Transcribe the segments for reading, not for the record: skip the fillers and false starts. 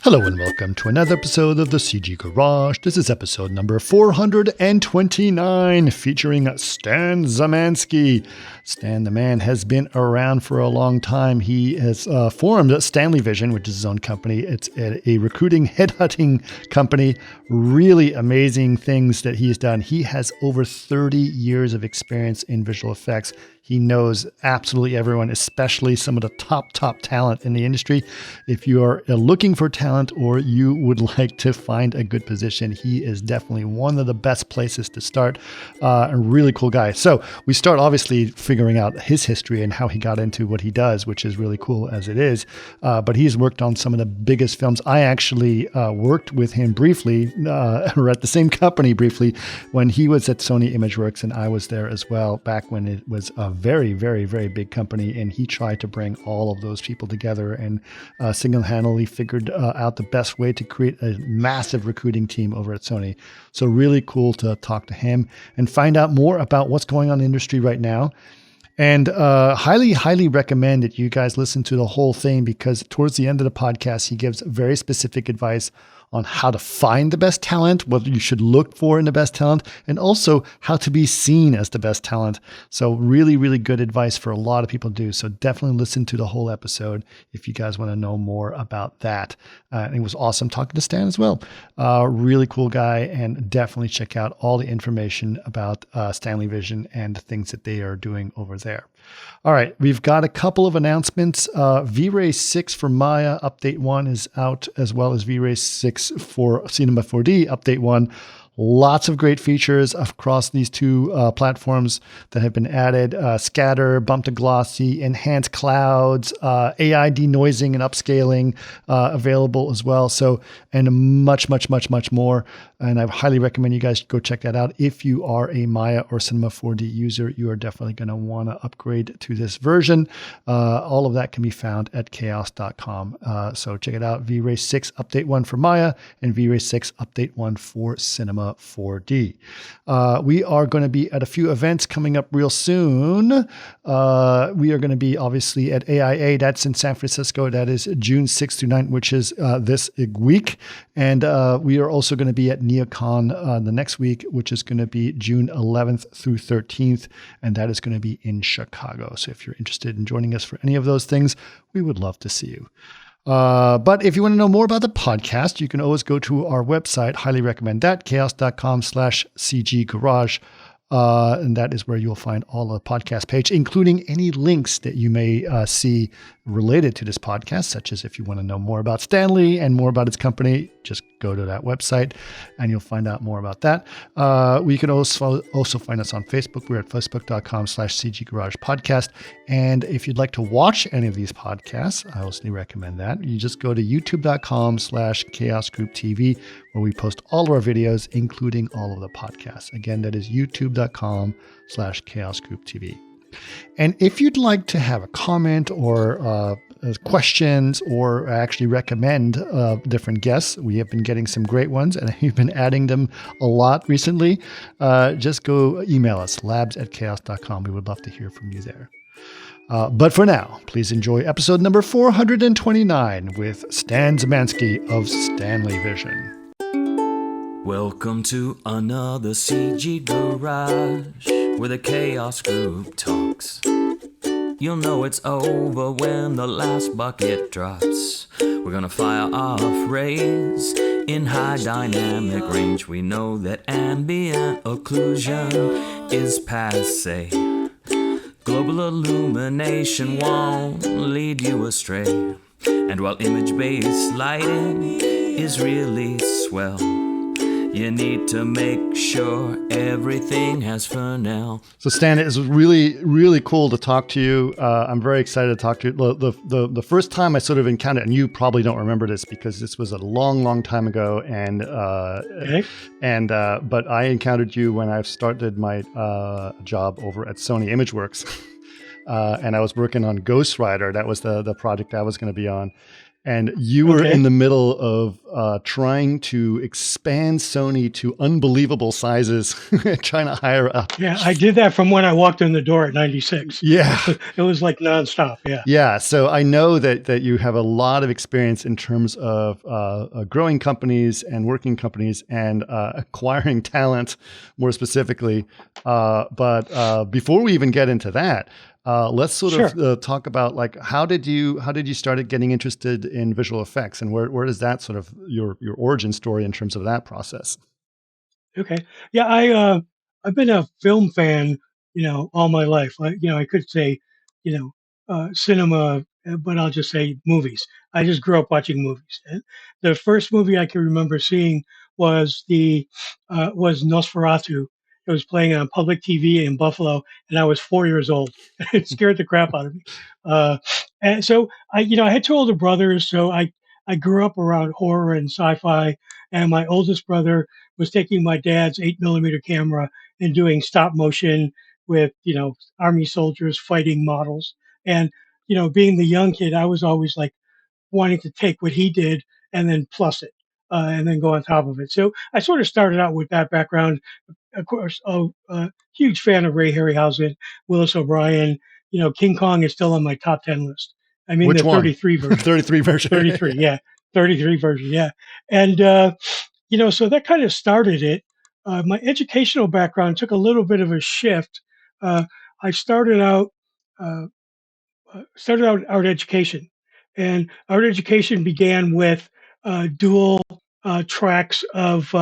Hello and welcome to another episode of the CG Garage. This is episode number 429 featuring Stan Szymanski. Stan the man has been around for a long time. He has formed StanleyVision, which is his own company. It's a recruiting headhunting company. Really amazing things that he's done. He has over 30 years of experience in visual effects. He knows absolutely everyone, especially some of the top talent in the industry. If you are looking for talent or you would like to find a good position, he is definitely one of the best places to start. A really cool guy. So we start obviously figuring out his history and how he got into what he does, which is really cool as it is. But he's worked on some of the biggest films. I actually worked with him briefly, or at the same company briefly, when he was at Sony Imageworks and I was there as well, back when it was a very big company, and he tried to bring all of those people together and single-handedly figured out the best way to create a massive recruiting team over at Sony. So really cool to talk to him and find out more about what's going on in the industry right now. And highly recommend that you guys listen to the whole thing, because towards the end of the podcast, he gives very specific advice on how to find the best talent, what you should look for in the best talent, and also how to be seen as the best talent. So really good advice for a lot of people to do. So definitely listen to the whole episode if you guys want to know more about that. It was awesome talking to Stan as well. Really cool guy, and definitely check out all the information about StanleyVision and the things that they are doing over there. All right, we've got a couple of announcements. V-Ray 6 for Maya Update 1 is out, as well as V-Ray 6 for Cinema 4D Update 1. Lots of great features across these two platforms that have been added. Scatter, bump to glossy, enhanced clouds, AI denoising and upscaling available as well. So, and much more. And I highly recommend you guys go check that out. If you are a Maya or Cinema 4D user, you are definitely going to want to upgrade to this version. All of that can be found at chaos.com. So check it out. V-Ray 6 Update 1 for Maya and V-Ray 6 Update 1 for Cinema 4D. We are going to be at a few events coming up real soon. We are going to be obviously at AIA. That's in San Francisco. That is June 6th to 9th, which is this week. And we are also going to be at NeoCon the next week, which is going to be June 11th through 13th. And that is going to be in Chicago. So if you're interested in joining us for any of those things, we would love to see you. But if you want to know more about the podcast, you can always go to our website. Highly recommend that, chaos.com/cggarage. And that is where you'll find all the podcast page, including any links that you may see related to this podcast, such as if you want to know more about Stanley and more about its company, just go to that website and you'll find out more about that. We can also find us on Facebook. We're at facebook.com/cggaragepodcast. And if you'd like to watch any of these podcasts, I also recommend that. You just go to youtube.com/chaosgrouptv, where we post all of our videos, including all of the podcasts. Again, that is youtube.com/chaosgrouptv. And if you'd like to have a comment or questions, or actually recommend different guests, we have been getting some great ones and we've been adding them a lot recently. Just go email us, labs@chaos.com. We would love to hear from you there. But for now, please enjoy episode number 429 with Stan Szymanski of StanleyVision. Welcome to another CG Garage, where the Chaos Group talks. You'll know it's over when the last bucket drops. We're gonna fire off rays in high dynamic range. We know that ambient occlusion is passé. Global illumination won't lead you astray. And while image-based lighting is really swell, you need to make sure everything has Fresnel. So Stan, it was really cool to talk to you. I'm very excited to talk to you. The first time I sort of encountered, and you probably don't remember this because this was a long time ago, but I encountered you when I started my job over at Sony Imageworks, and I was working on Ghost Rider. That was the project I was going to be on. And you were in the middle of trying to expand Sony to unbelievable sizes, trying to hire a. Yeah, I did that from when I walked in the door at 96. Yeah. It was like nonstop. Yeah. Yeah. So I know that you have a lot of experience in terms of growing companies and working companies and acquiring talent more specifically. But before we even get into that, let's sort of talk about like how did you start getting interested in visual effects, and where does that sort of your origin story in terms of that process? Okay. Yeah, I've been a film fan, all my life. I could say, cinema, but I'll just say movies. I just grew up watching movies. And the first movie I can remember seeing was was Nosferatu. It was playing on public TV in Buffalo, and I was 4 years old. It scared the crap out of me. And so I had two older brothers, so I grew up around horror and sci-fi. And my oldest brother was taking my dad's 8 millimeter camera and doing stop motion with, army soldiers fighting models. And, being the young kid, I was always like wanting to take what he did and then plus it and then go on top of it. So I sort of started out with that background. Of course, a huge fan of Ray Harryhausen, Willis O'Brien. King Kong is still on my top 10 list. I mean, Which the one? 33 version. 33 version. 33, yeah. 33 version, yeah. And, so that kind of started it. My educational background took a little bit of a shift. I uh, started out art education, and art education began with dual tracks of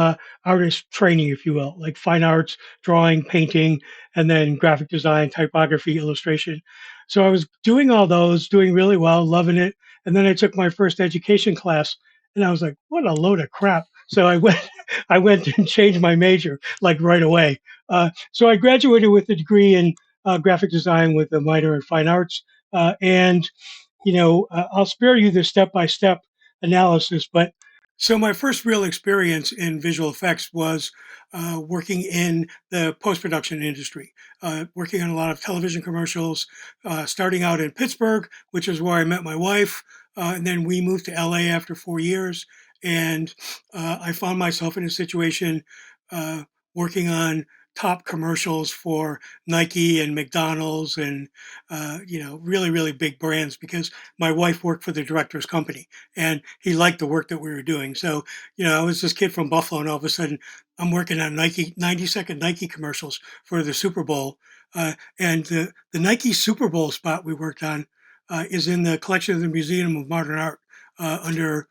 artist training, if you will, like fine arts, drawing, painting, and then graphic design, typography, illustration. So I was doing all those, doing really well, loving it. And then I took my first education class, and I was like, "What a load of crap!" So I went, I went and changed my major like right away. So I graduated with a degree in graphic design with a minor in fine arts. And I'll spare you the step-by-step analysis, but so my first real experience in visual effects was working in the post-production industry, working on a lot of television commercials, starting out in Pittsburgh, which is where I met my wife, and then we moved to LA after 4 years, and I found myself in a situation working on top commercials for Nike and McDonald's and really really big brands because my wife worked for the director's company and he liked the work that we were doing. So I was this kid from Buffalo and all of a sudden I'm working on Nike 90-second Nike commercials for the Super Bowl. And the Nike Super Bowl spot we worked on is in the collection of the Museum of Modern Art under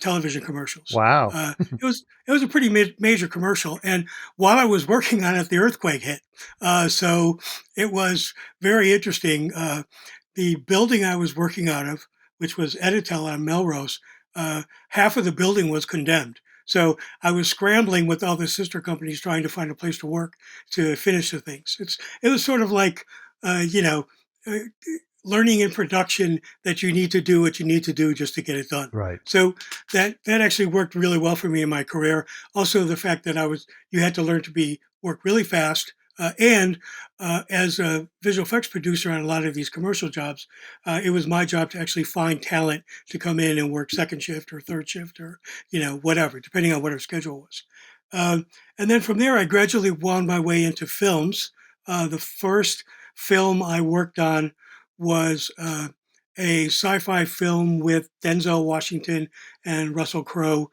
television commercials. Wow. It was a pretty major commercial, and while I was working on it, the earthquake hit. So it was very interesting. The building I was working out of, which was Editel on Melrose, half of the building was condemned. So I was scrambling with all the sister companies trying to find a place to work to finish the things. It was sort of like, uh, you know, uh, learning in production that you need to do what you need to do just to get it done. Right. So that actually worked really well for me in my career. Also, the fact that you had to learn to work really fast. And as a visual effects producer on a lot of these commercial jobs, it was my job to actually find talent to come in and work second shift or third shift or whatever, depending on what our schedule was. And then from there, I gradually wound my way into films. The first film I worked on was a sci-fi film with Denzel Washington and Russell Crowe,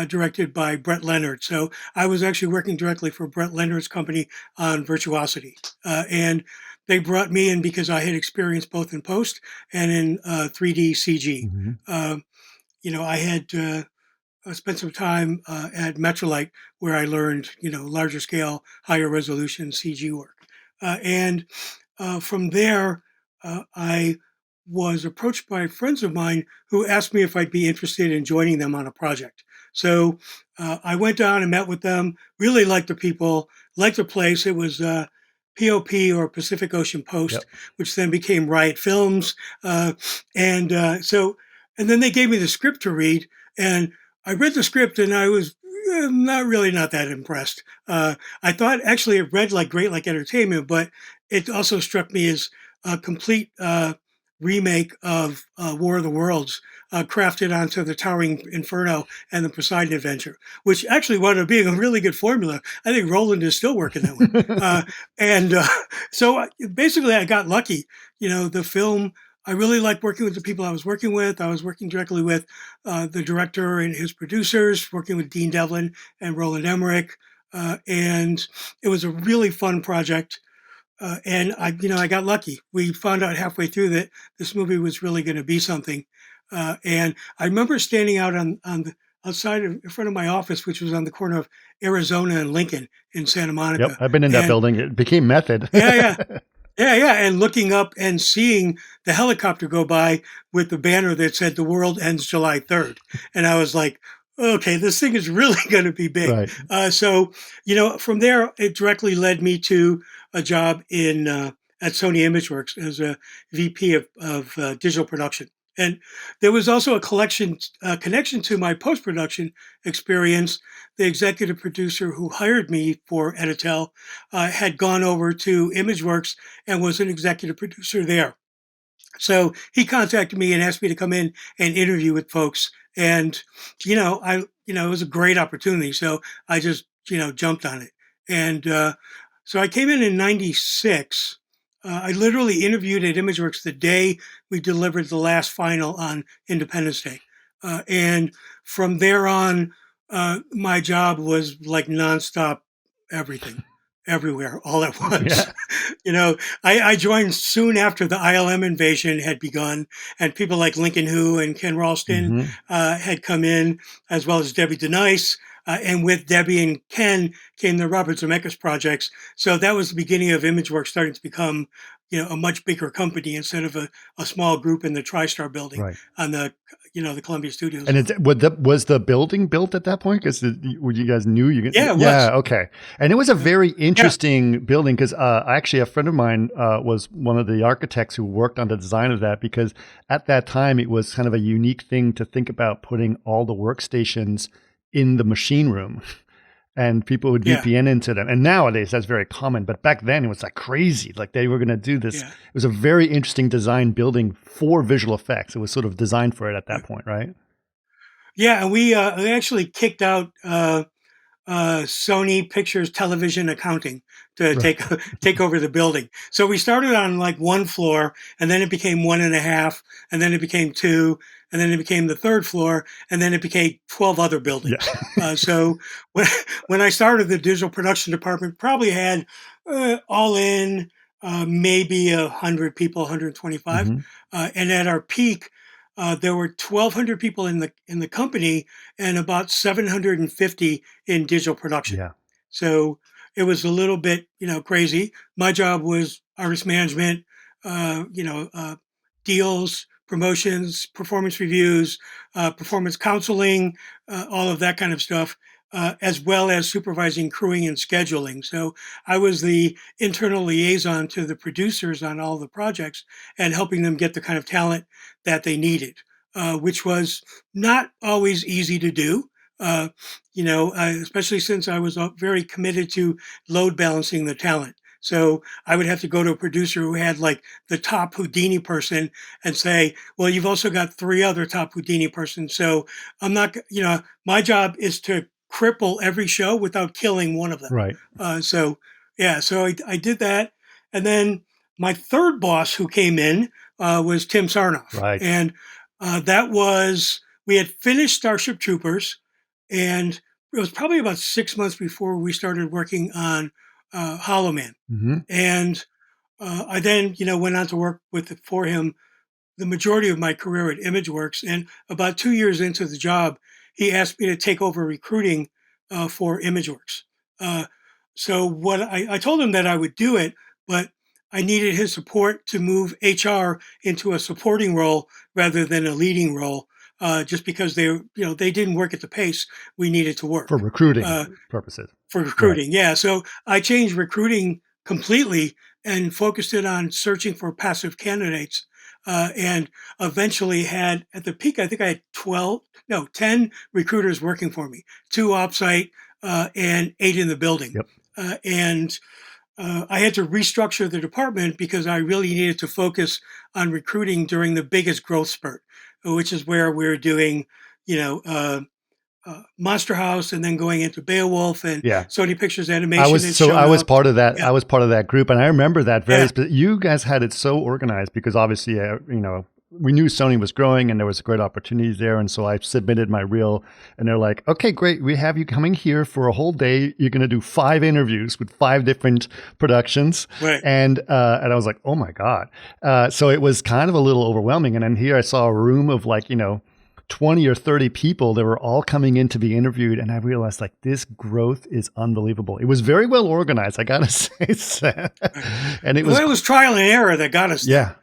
directed by Brett Leonard. So I was actually working directly for Brett Leonard's company on Virtuosity. And they brought me in because I had experience both in post and in 3D CG. Mm-hmm. I had spent some time at Metrolite where I learned, larger scale, higher resolution CG work. And from there, I was approached by friends of mine who asked me if I'd be interested in joining them on a project. So I went down and met with them, really liked the people, liked the place. It was POP or Pacific Ocean Post, Yep. which then became Riot Films. And then they gave me the script to read. And I read the script and I was not that impressed. I thought actually it read like great like entertainment, but it also struck me as a complete remake of War of the Worlds, crafted onto the Towering Inferno and the Poseidon Adventure, which actually wound up being a really good formula. I think Roland is still working that one. And so basically, I got lucky. The film, I really liked working with the people I was working with. I was working directly with the director and his producers, working with Dean Devlin and Roland Emmerich. And it was a really fun project. And I got lucky. We found out halfway through that this movie was really going to be something. And I remember standing out on the outside in front of my office, which was on the corner of Arizona and Lincoln in Santa Monica. Yep, I've been in that building. It became Method. Yeah. And looking up and seeing the helicopter go by with the banner that said "The world ends July 3rd," and I was like, okay, this thing is really going to be big. Right. So, from there, it directly led me to a job at Sony Imageworks as a VP of digital production. And there was also a connection to my post-production experience. The executive producer who hired me for Editel had gone over to Imageworks and was an executive producer there. So he contacted me and asked me to come in and interview with folks. And, it was a great opportunity. So I just, jumped on it. And so I came in 96. I literally interviewed at Imageworks the day we delivered the last final on Independence Day. And from there on, my job was like nonstop everything, everywhere, all at once. Yeah. I joined soon after the ILM invasion had begun, and people like Lincoln Hu and Ken Ralston had come in, as well as Debbie DeNice. And with Debbie and Ken came the Robert Zemeckis projects. So that was the beginning of Imageworks starting to become, a much bigger company instead of a small group in the TriStar building on the Columbia Studios. And was the building built at that point? Because you guys knew you? Yeah, it was. Yeah, okay. And it was a very interesting building because actually a friend of mine was one of the architects who worked on the design of that, because at that time it was kind of a unique thing to think about putting all the workstations in the machine room. And people would VPN into them. And nowadays that's very common. But back then it was like crazy. Like they were going to do this. Yeah. It was a very interesting design building for visual effects. It was sort of designed for it at that point, right? Yeah. And we actually kicked out Sony Pictures Television Accounting to take over the building. So we started on like one floor, and then it became 1.5, and then it became 2, and then it became the third floor, and then it became 12 other buildings. Yeah. So when I started, the digital production department probably had all in maybe 100 people, 125, and at our peak, there were 1,200 people in the company and about 750 in digital production. Yeah. So it was a little bit, crazy. My job was artist management, deals, promotions, performance reviews, performance counseling, all of that kind of stuff, as well as supervising crewing and scheduling. So I was the internal liaison to the producers on all the projects and helping them get the kind of talent that they needed, which was not always easy to do. Especially since I was very committed to load balancing the talent. So I would have to go to a producer who had like the top Houdini person and say, well, you've also got 3 other top Houdini persons. So I'm not, my job is to cripple every show without killing one of them. Right. So I did that. And then my third boss who came in was Tim Sarnoff. Right. And we had finished Starship Troopers, and it was probably about 6 months before we started working on Hollow Man. And I then, went on to work for him the majority of my career at Imageworks. And about 2 years into the job, he asked me to take over recruiting for Imageworks. So what I told him that I would do it, but I needed his support to move HR into a supporting role rather than a leading role. Just because they didn't work at the pace we needed to work. For recruiting purposes. For recruiting, right. Yeah. So I changed recruiting completely and focused it on searching for passive candidates. And eventually had, at the peak, I think I had 10 recruiters working for me, 2 offsite and 8 in the building. Yep. And I had to restructure the department because I really needed to focus on recruiting during the biggest growth spurt, which is where we're doing, you know, Monster House, and then going into Beowulf and Yeah. Sony Pictures I Animation had was shown up. part of that. Yeah. I was part of that group, and I remember that Yeah. you guys had it so organized because obviously, we knew Sony was growing and there was great opportunities there, and so I submitted my reel, and they're like, "Okay, great, we have you coming here for a whole day. You're going to do 5 interviews with 5 different productions," Right. and I was like, "Oh my god!" So it was kind of a little overwhelming, and then here I saw a room of 20 or 30 people that were all coming in to be interviewed. And I realized this growth is unbelievable. It was very well organized, I got to say, Sam. And it was trial and error that got us there.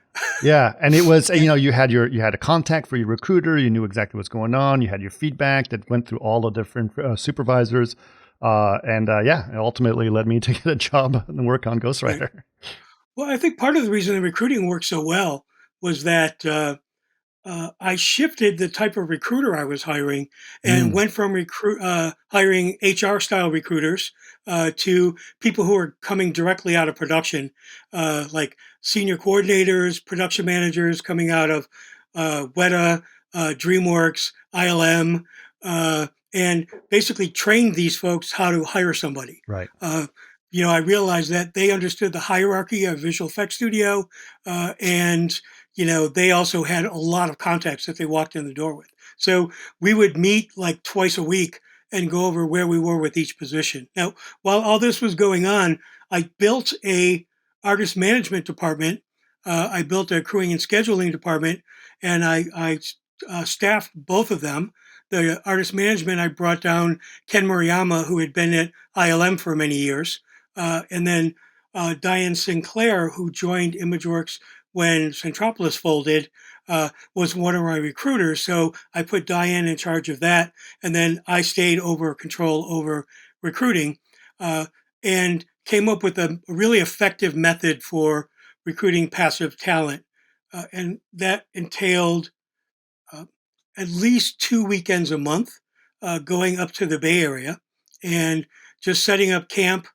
Yeah. And it was, you had a contact for your recruiter. You knew exactly what's going on. You had your feedback that went through all the different supervisors. It ultimately led me to get a job and work on Ghostwriter. Right. Well, I think part of the reason the recruiting worked so well was that I shifted the type of recruiter I was hiring and went from hiring HR style recruiters to people who are coming directly out of production, like senior coordinators, production managers coming out of Weta, DreamWorks, ILM, and basically trained these folks how to hire somebody. Right. I realized that they understood the hierarchy of visual effects studio, and they also had a lot of contacts that they walked in the door with. So we would meet twice a week and go over where we were with each position. Now, while all this was going on, I built a artist management department. I built a crewing and scheduling department, and I staffed both of them. The artist management, I brought down Ken Murayama, who had been at ILM for many years. And then Diane Sinclair, who joined Imageworks when Centropolis folded, was one of my recruiters. So I put Diane in charge of that. And then I stayed over control over recruiting, and came up with a really effective method for recruiting passive talent. And that entailed at least 2 weekends a month going up to the Bay Area and just setting up camp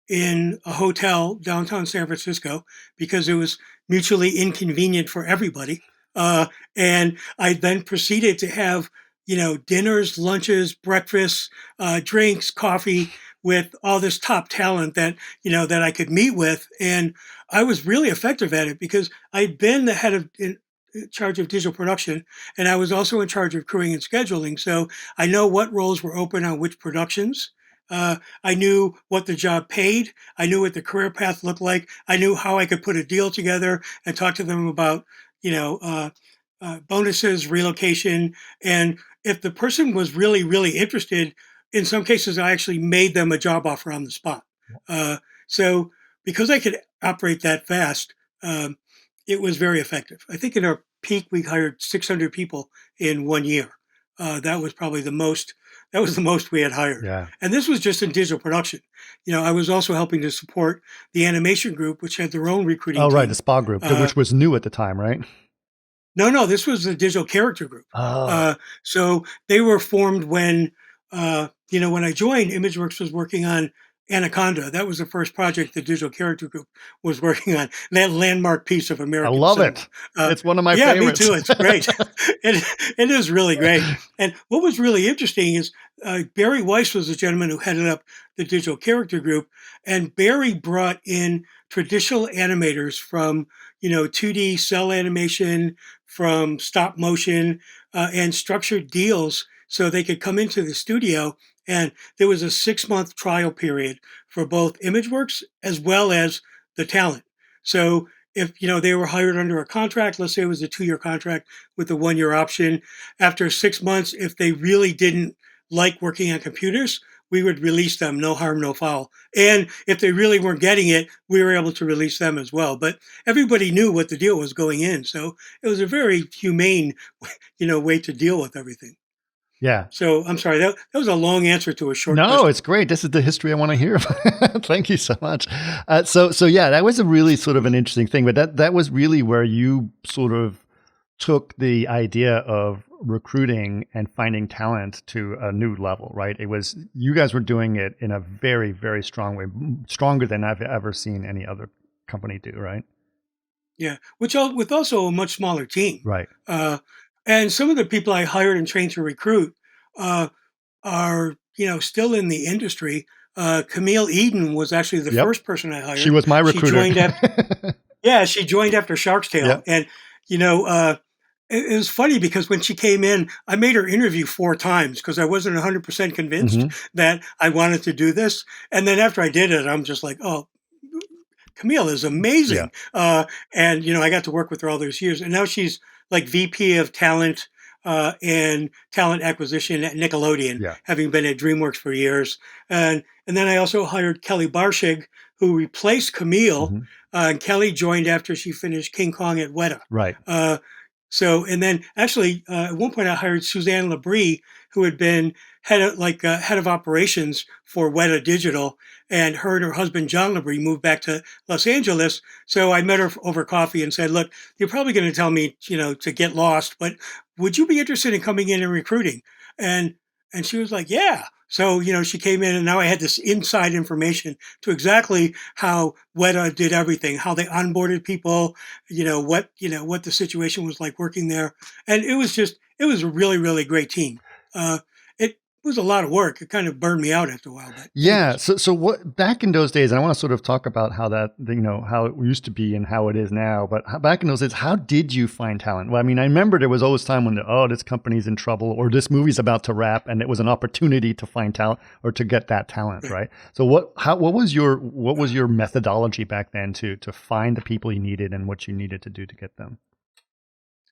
in a hotel downtown San Francisco because it was mutually inconvenient for everybody. And I then proceeded to have, dinners, lunches, breakfasts, drinks, coffee with all this top talent that I could meet with. And I was really effective at it because I'd been the head of in charge of digital production, and I was also in charge of crewing and scheduling. So I know what roles were open on which productions. I knew what the job paid. I knew what the career path looked like. I knew how I could put a deal together and talk to them about, bonuses, relocation. And if the person was really, really interested, in some cases, I actually made them a job offer on the spot. So because I could operate that fast, it was very effective. I think in our peak, we hired 600 people in 1 year. That was probably the most. That was the most we had hired. Yeah. And this was just in digital production. I was also helping to support the animation group, which had their own recruiting team. Oh, right. The SPA group, which was new at the time, right? No, this was the digital character group. Oh. So they were formed when I joined, Imageworks was working on Anaconda. That was the first project the digital character group was working on. That landmark piece of American I love cinema. it. It's one of my favorites. Yeah, me too. It's great. It is really great. And what was really interesting is Barry Weiss was the gentleman who headed up the digital character group. And Barry brought in traditional animators from, 2D cell animation, from stop motion, and structured deals so they could come into the studio. And there was a 6-month trial period for both Imageworks as well as the talent. So if they were hired under a contract, let's say it was a 2-year contract with a 1-year option, after 6 months, if they really didn't like working on computers, we would release them, no harm, no foul. And if they really weren't getting it, we were able to release them as well. But everybody knew what the deal was going in. So it was a very humane, way to deal with everything. Yeah. So I'm sorry, that was a long answer to a short question. No, it's great. This is the history I want to hear. Thank you so much. So yeah, that was a really sort of an interesting thing, but that was really where you sort of took the idea of recruiting and finding talent to a new level, right? It was, you guys were doing it in a very, very strong way, stronger than I've ever seen any other company do, right? Yeah, with also a much smaller team. Right. And some of the people I hired and trained to recruit uh, are, still in the industry. Camille Eden was actually the Yep. first person I hired. She was my recruiter. She joined after Shark's Tale. Yep. And, it was funny because when she came in, I made her interview 4 times because I wasn't 100% convinced that I wanted to do this. And then after I did it, I'm just like, oh, Camille is amazing. And, I got to work with her all those years. And now she's like VP of talent and talent acquisition at Nickelodeon, having been at DreamWorks for years. And then I also hired Kelly Barshig, who replaced Camille. And Kelly joined after she finished King Kong at Weta. Right. And then actually, at one point I hired Suzanne Labrie, who had been head of operations for Weta Digital, and her and her husband, John Labrie, moved back to Los Angeles. So I met her over coffee and said, look, you're probably going to tell me, to get lost, but would you be interested in coming in and recruiting? And she was like, yeah. So, she came in and now I had this inside information to exactly how Weta did everything, how they onboarded people, what the situation was like working there. And it was a really, really great team. It was a lot of work. It kind of burned me out after a while. But yeah. So what back in those days, and I want to sort of talk about how that, how it used to be and how it is now, but back in those days, how did you find talent? Well, I mean, I remember there was always time when, this company's in trouble or this movie's about to wrap, and it was an opportunity to find talent or to get that talent, right? So what was your methodology back then to find the people you needed and what you needed to do to get them?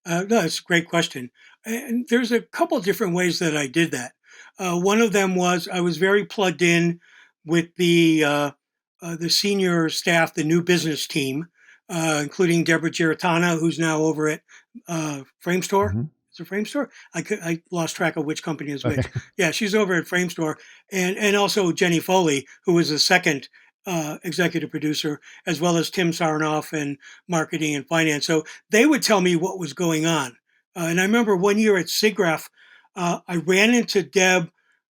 No, that's a great question. And there's a couple of different ways that I did that. One of them was I was very plugged in with the senior staff, the new business team, including Deborah Giratana, who's now over at Framestore. Is it Framestore? I lost track of which company is which. Yeah, she's over at Framestore, and also Jenny Foley, who was the second executive producer, as well as Tim Sarnoff and marketing and finance. So they would tell me what was going on. And I remember one year at SIGGRAPH, I ran into Deb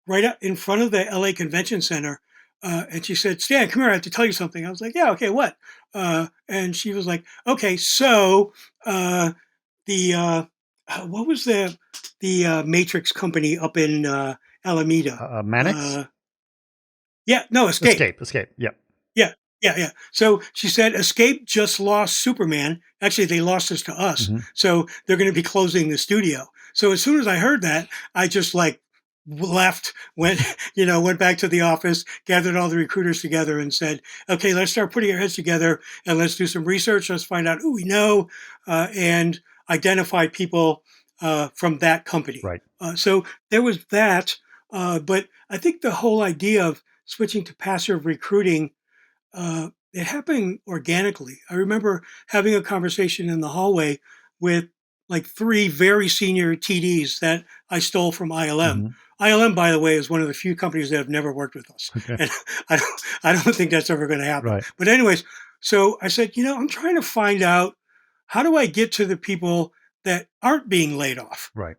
right up in front of the LA Convention Center. And she said, Stan, come here, I have to tell you something. I was like, yeah, okay, what? And she was like, okay, so what was the Matrix company up in Alameda? Mannix? Yeah, no, Escape. Escape. Yep. Yeah. So she said, Escape just lost Superman. Actually, they lost us to us. So they're going to be closing the studio. So as soon as I heard that, I just left, went back to the office, gathered all the recruiters together and said, okay, let's start putting our heads together and let's do some research. Let's find out who we know and identify people from that company. Right. So there was that. But I think the whole idea of switching to passive recruiting, it happened organically. I remember having a conversation in the hallway with like 3 very senior TDs that I stole from ILM. ILM, by the way, is one of the few companies that have never worked with us. And I don't think that's ever going to happen. Right. But anyways, so I said, I'm trying to find out, how do I get to the people that aren't being laid off? Right.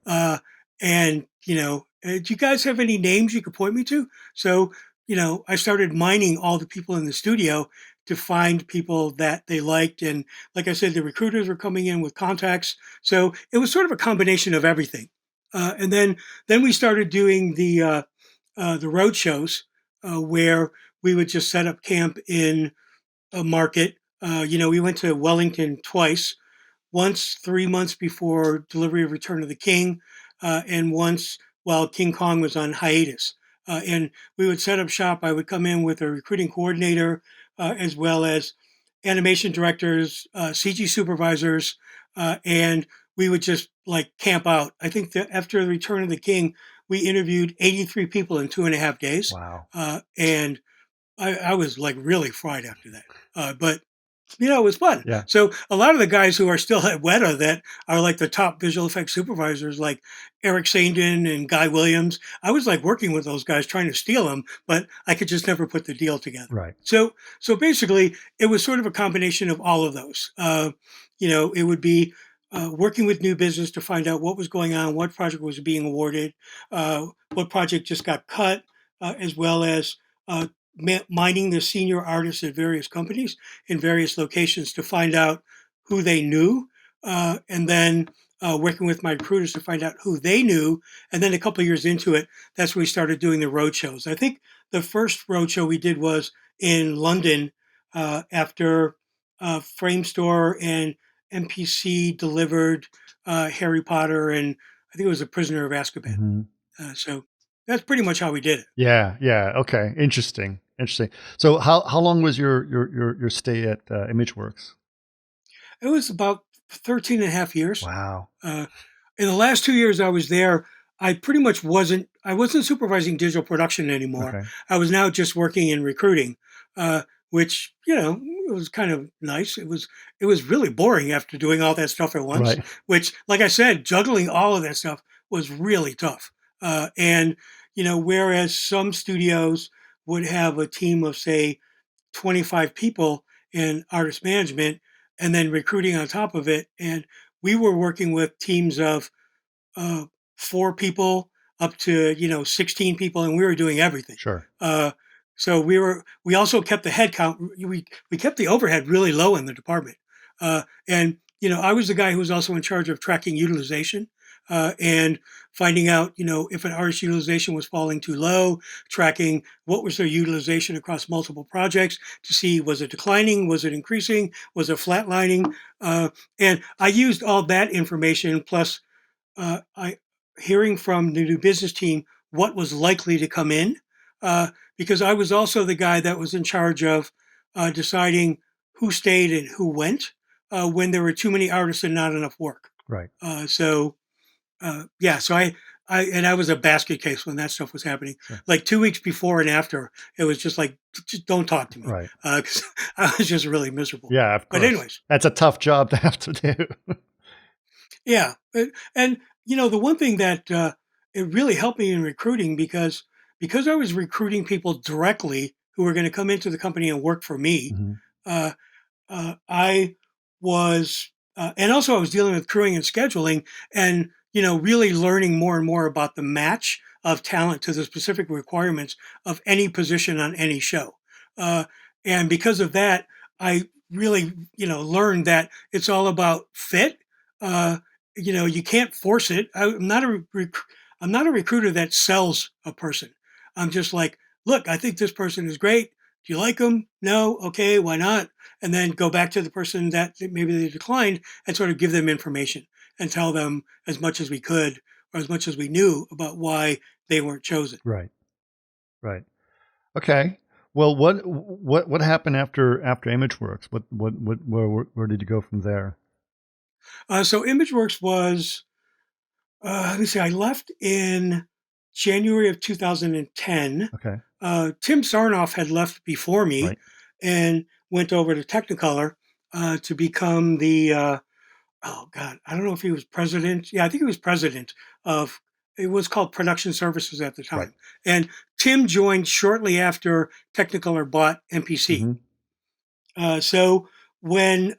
And, do you guys have any names you could point me to? So, I started mining all the people in the studio to find people that they liked. And like I said, the recruiters were coming in with contacts. So it was sort of a combination of everything. And then we started doing the road shows where we would just set up camp in a market. We went to Wellington twice, once 3 months before delivery of Return of the King, and once while King Kong was on hiatus. And we would set up shop. I would come in with a recruiting coordinator, as well as animation directors, CG supervisors, and we would just camp out. I think that after the Return of the King, we interviewed 83 people in 2.5 days. Wow. And I was really fried after that. But it was fun. Yeah. So a lot of the guys who are still at Weta that are the top visual effects supervisors, like Eric Saindon and Guy Williams, I was working with those guys trying to steal them, but I could just never put the deal together. Right. So basically it was sort of a combination of all of those. It would be working with new business to find out what was going on, what project was being awarded, what project just got cut, as well as mining the senior artists at various companies in various locations to find out who they knew, and then working with my recruiters to find out who they knew. And then a couple of years into it, that's when we started doing the roadshows. I think the first roadshow we did was in London after Frame Store and MPC delivered Harry Potter, and I think it was A Prisoner of Azkaban. Mm-hmm. So that's pretty much how we did it. Yeah. Yeah. Okay. Interesting. Interesting. So how long was your stay at Imageworks? It was about 13 and a half years. Wow. In the last 2 years I was there, I pretty much wasn't supervising digital production anymore. Okay. I was now just working in recruiting, which, it was kind of nice. It was really boring after doing all that stuff at once, Right. which, like I said, juggling all of that stuff was really tough. And, whereas some studios would have a team of, say, 25 people in artist management and then recruiting on top of it. And we were working with teams of uh, 4 people up to 16 people, and we were doing everything. Sure. So we also kept the head count. We kept the overhead really low in the department, and I was the guy who was also in charge of tracking utilization and finding out if an artist utilization was falling too low, tracking what was their utilization across multiple projects to see, was it declining, was it increasing, was it flatlining, and I used all that information plus I hearing from the new business team what was likely to come in, because I was also the guy that was in charge of deciding who stayed and who went when there were too many artists and not enough work. Right. So I was a basket case when that stuff was happening. Sure. Like 2 weeks before and after, it was just like, just don't talk to me, Right. because I was just really miserable. Yeah. Of course. But anyways, That's a tough job to have to do. yeah, and the one thing that it really helped me in recruiting because I was recruiting people directly who were going to come into the company and work for me. Mm-hmm. Uh, I was, and also I was dealing with crewing and scheduling, and really learning more and more about the match of talent to the specific requirements of any position on any show. Uh, and because of that, I really learned that it's all about fit. You can't force it. I'm not a recruiter that sells a person. I'm just like, look, I think this person is great. Do you like them? No. Okay. Why not? And then go back to the person that maybe they declined and sort of give them information and tell them as much as we could or as much as we knew about why they weren't chosen. Right. Right. Okay. Well, what happened after Imageworks? Where did you go from there? So Imageworks was, let me see, I left in January of 2010. Okay. Tim Sarnoff had left before me Right. and went over to Technicolor to become the, oh God, I don't know if he was president. Yeah, I think he was president of, it was called Production Services at the time. Right. And Tim joined shortly after Technicolor bought MPC. Mm-hmm. So when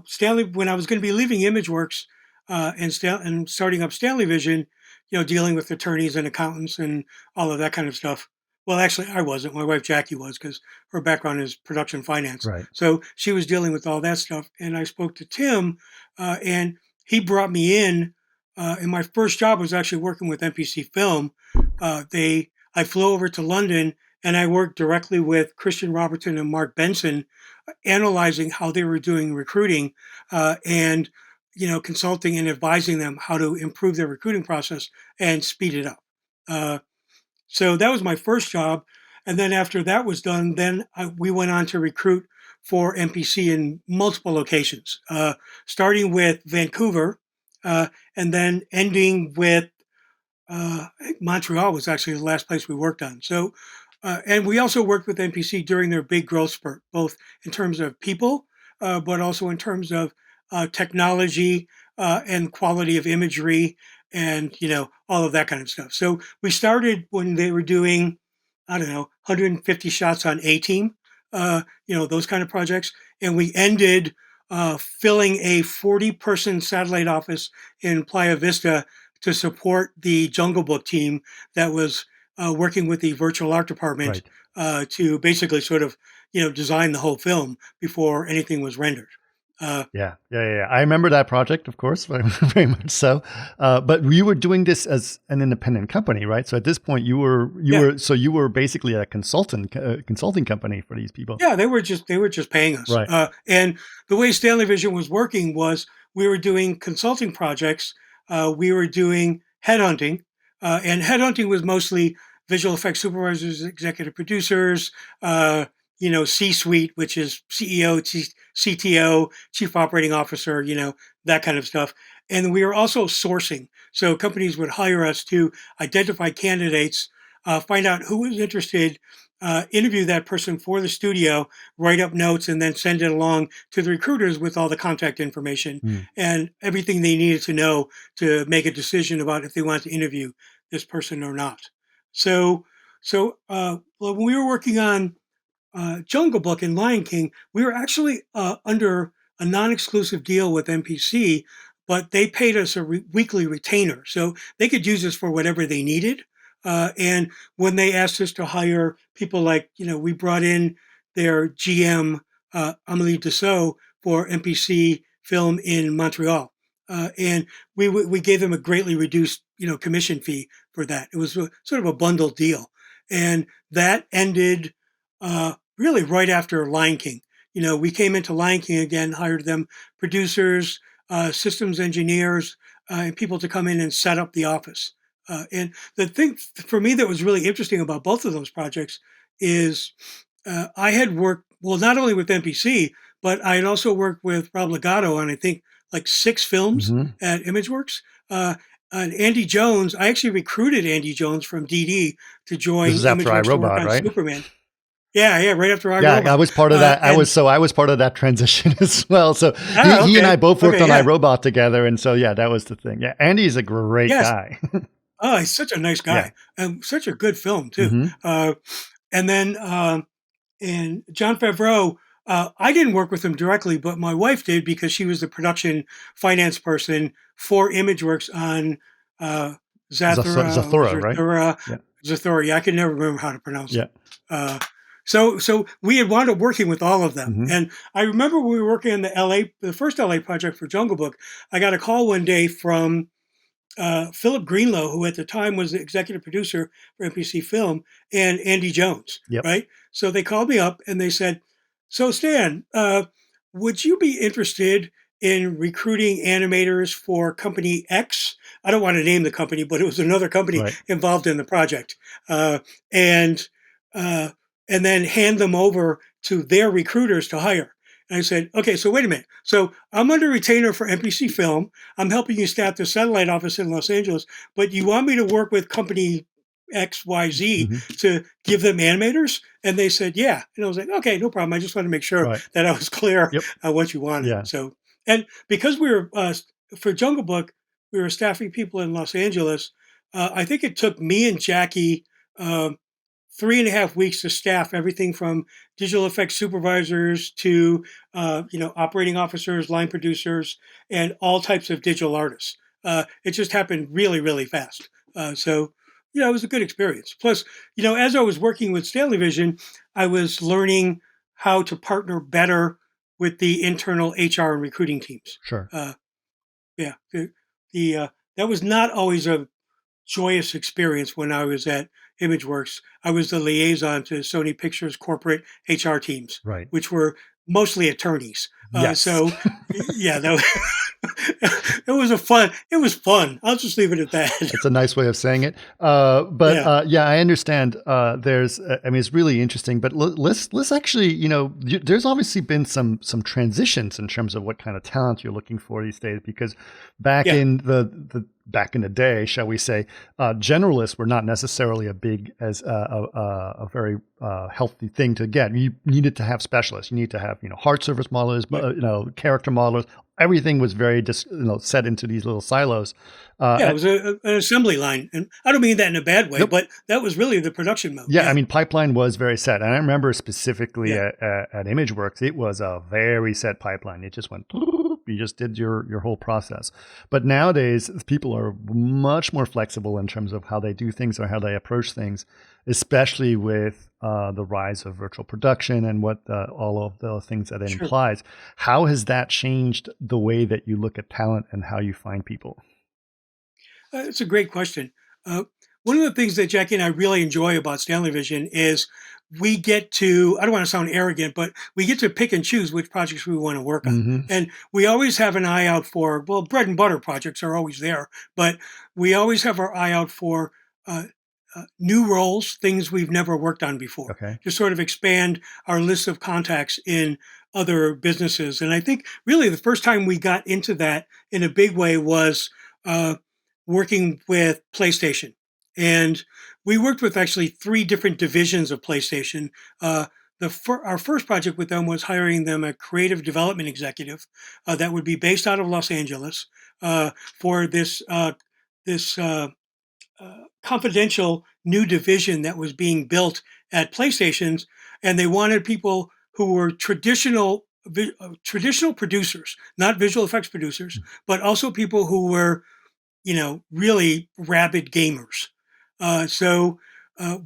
Stanley, when I was going to be leaving Imageworks and starting up StanleyVision, dealing with attorneys and accountants and all of that kind of stuff. Well, actually, I wasn't. My wife Jackie was, because her background is production finance. Right. So she was dealing with all that stuff. And I spoke to Tim, and he brought me in. And my first job was actually working with MPC Film. I flew over to London and I worked directly with Christian Robertson and Mark Benson, analyzing how they were doing recruiting, and consulting and advising them how to improve their recruiting process and speed it up. So that was my first job, and then after that was done, we went on to recruit for MPC in multiple locations, starting with Vancouver, and then ending with I think Montreal was actually the last place we worked on. So, and we also worked with NPC during their big growth spurt, both in terms of people, but also in terms of technology and quality of imagery, and all of that kind of stuff. So we started when they were doing, I don't know, 150 shots on A Team, those kind of projects, and we ended filling a 40-person satellite office in Playa Vista to support the Jungle Book team that was working with the virtual art department Right. to basically sort of, design the whole film before anything was rendered. Yeah. I remember that project, of course, very, very much so. But you were doing this as an independent company, right? So at this point, you Yeah. were basically a consulting company for these people. Yeah, they were just paying us. Right. And the way StanleyVision was working was we were doing consulting projects, we were doing headhunting, and headhunting was mostly visual effects supervisors, executive producers, C-suite, which is CEO, CTO, chief operating officer, that kind of stuff. And we were also sourcing. So companies would hire us to identify candidates, find out who was interested, interview that person for the studio, write up notes, and then send it along to the recruiters with all the contact information Mm. and everything they needed to know to make a decision about if they wanted to interview this person or not. So, when we were working on Jungle Book and Lion King, we were actually under a non-exclusive deal with MPC, but they paid us a weekly retainer, so they could use us for whatever they needed. And when they asked us to hire people like, we brought in their GM, Amelie Dussault, for MPC Film in Montreal, and we gave them a greatly reduced, commission fee for that. It was sort of a bundled deal, and that ended really right after Lion King. We came into Lion King again, hired them producers, systems engineers, and people to come in and set up the office. And the thing for me that was really interesting about both of those projects is I had worked, well, not only with MPC, but I had also worked with Rob Legato on, I think, like 6 films Hmm. at Imageworks. And Andy Jones, I actually recruited Andy Jones from DD to join This is after Imageworks to work iRobot, on right? Superman. Yeah, right after Yeah, I iRobot. was part of that. And I was part of that transition as well. So he and I okay, both worked on yeah, iRobot together, and so yeah, that was the thing. Yeah, Andy's a great yes. guy. Oh, he's such a nice Yeah. guy, and such a good film too. Hmm. Uh, and then and John Favreau, I didn't work with him directly, but my wife did because she was the production finance person for Imageworks on Zathura, right? Zathura, Yeah. Zathura. Yeah, I can never remember how to pronounce Yeah. it. So we had wound up working with all of them, Hmm. and I remember when we were working on the first LA project for Jungle Book. I got a call one day from Philip Greenlow, who at the time was the executive producer for NPC Film, and Andy Jones, Yep. right? So they called me up and they said, "So Stan, would you be interested in recruiting animators for Company X? I don't want to name the company, but it was another company Right. involved in the project, and uh, and then hand them over to their recruiters to hire." And I said, "Okay, so wait a minute. So I'm under retainer for NPC Film. I'm helping you staff the satellite office in Los Angeles, but you want me to work with company XYZ Hmm. to give them animators?" And they said, "Yeah." And I was like, "Okay, no problem. I just wanted to make sure Right. that I was clear Yep. on what you wanted." Yeah. So, and because we were, for Jungle Book, we were staffing people in Los Angeles. I think it took me and Jackie 3.5 weeks to staff everything from digital effects supervisors to operating officers, line producers, and all types of digital artists. It just happened really, really fast. So it was a good experience. Plus, as I was working with StanleyVision, I was learning how to partner better with the internal HR and recruiting teams. Sure. Yeah, that was not always a joyous experience when I was at Imageworks. I was the liaison to Sony Pictures corporate HR teams, Right. which were mostly attorneys. Yes. Yeah, that was, it was fun. I'll just leave it at that. It's a nice way of saying it. But Yeah. yeah, I understand. I mean, it's really interesting. But let's actually, there's obviously been some transitions in terms of what kind of talent you're looking for these days. Because back Yeah. in back in the day, shall we say, generalists were not necessarily a very healthy thing to get. You needed to have specialists. You need to have heart surface modelers, Yeah. character modelers, everything was very set into these little silos. Yeah, it was an assembly line. And I don't mean that in a bad way, Nope. but that was really the production mode. Yeah, I mean, pipeline was very set. And I remember specifically Yeah. at Imageworks, it was a very set pipeline. It just went, you just did your whole process. But nowadays, people are much more flexible in terms of how they do things or how they approach things, especially with the rise of virtual production and what all of the things that it Sure. implies. How has that changed the way that you look at talent and how you find people? It's a great question. One of the things that Jackie and I really enjoy about StanleyVision is we get to, I don't want to sound arrogant, but we get to pick and choose which projects we want to work on. Mm-hmm. And we always have an eye out for, well, bread and butter projects are always there, but we always have our eye out for new roles, things we've never worked on before, Okay. to sort of expand our list of contacts in other businesses. And I think really the first time we got into that in a big way was working with PlayStation. And we worked with actually 3 different divisions of PlayStation. Our first project with them was hiring them a creative development executive that would be based out of Los Angeles for this confidential new division that was being built at PlayStations, and they wanted people who were traditional producers, not visual effects producers, but also people who were, really rabid gamers. So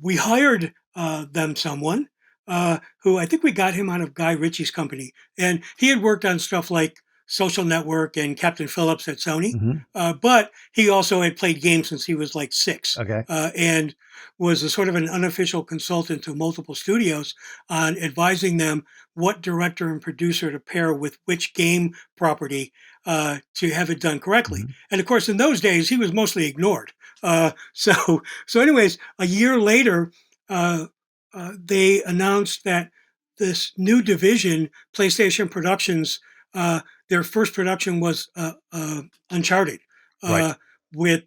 we hired them someone who I think we got him out of Guy Ritchie's company, and he had worked on stuff like Social Network and Captain Phillips at Sony, Mm-hmm. but he also had played games since he was like 6, Okay. and was a sort of an unofficial consultant to multiple studios on advising them what director and producer to pair with which game property to have it done correctly. Mm-hmm. And of course, in those days, he was mostly ignored. So anyways, a year later, they announced that this new division, PlayStation Productions, their first production was Uncharted. Right. With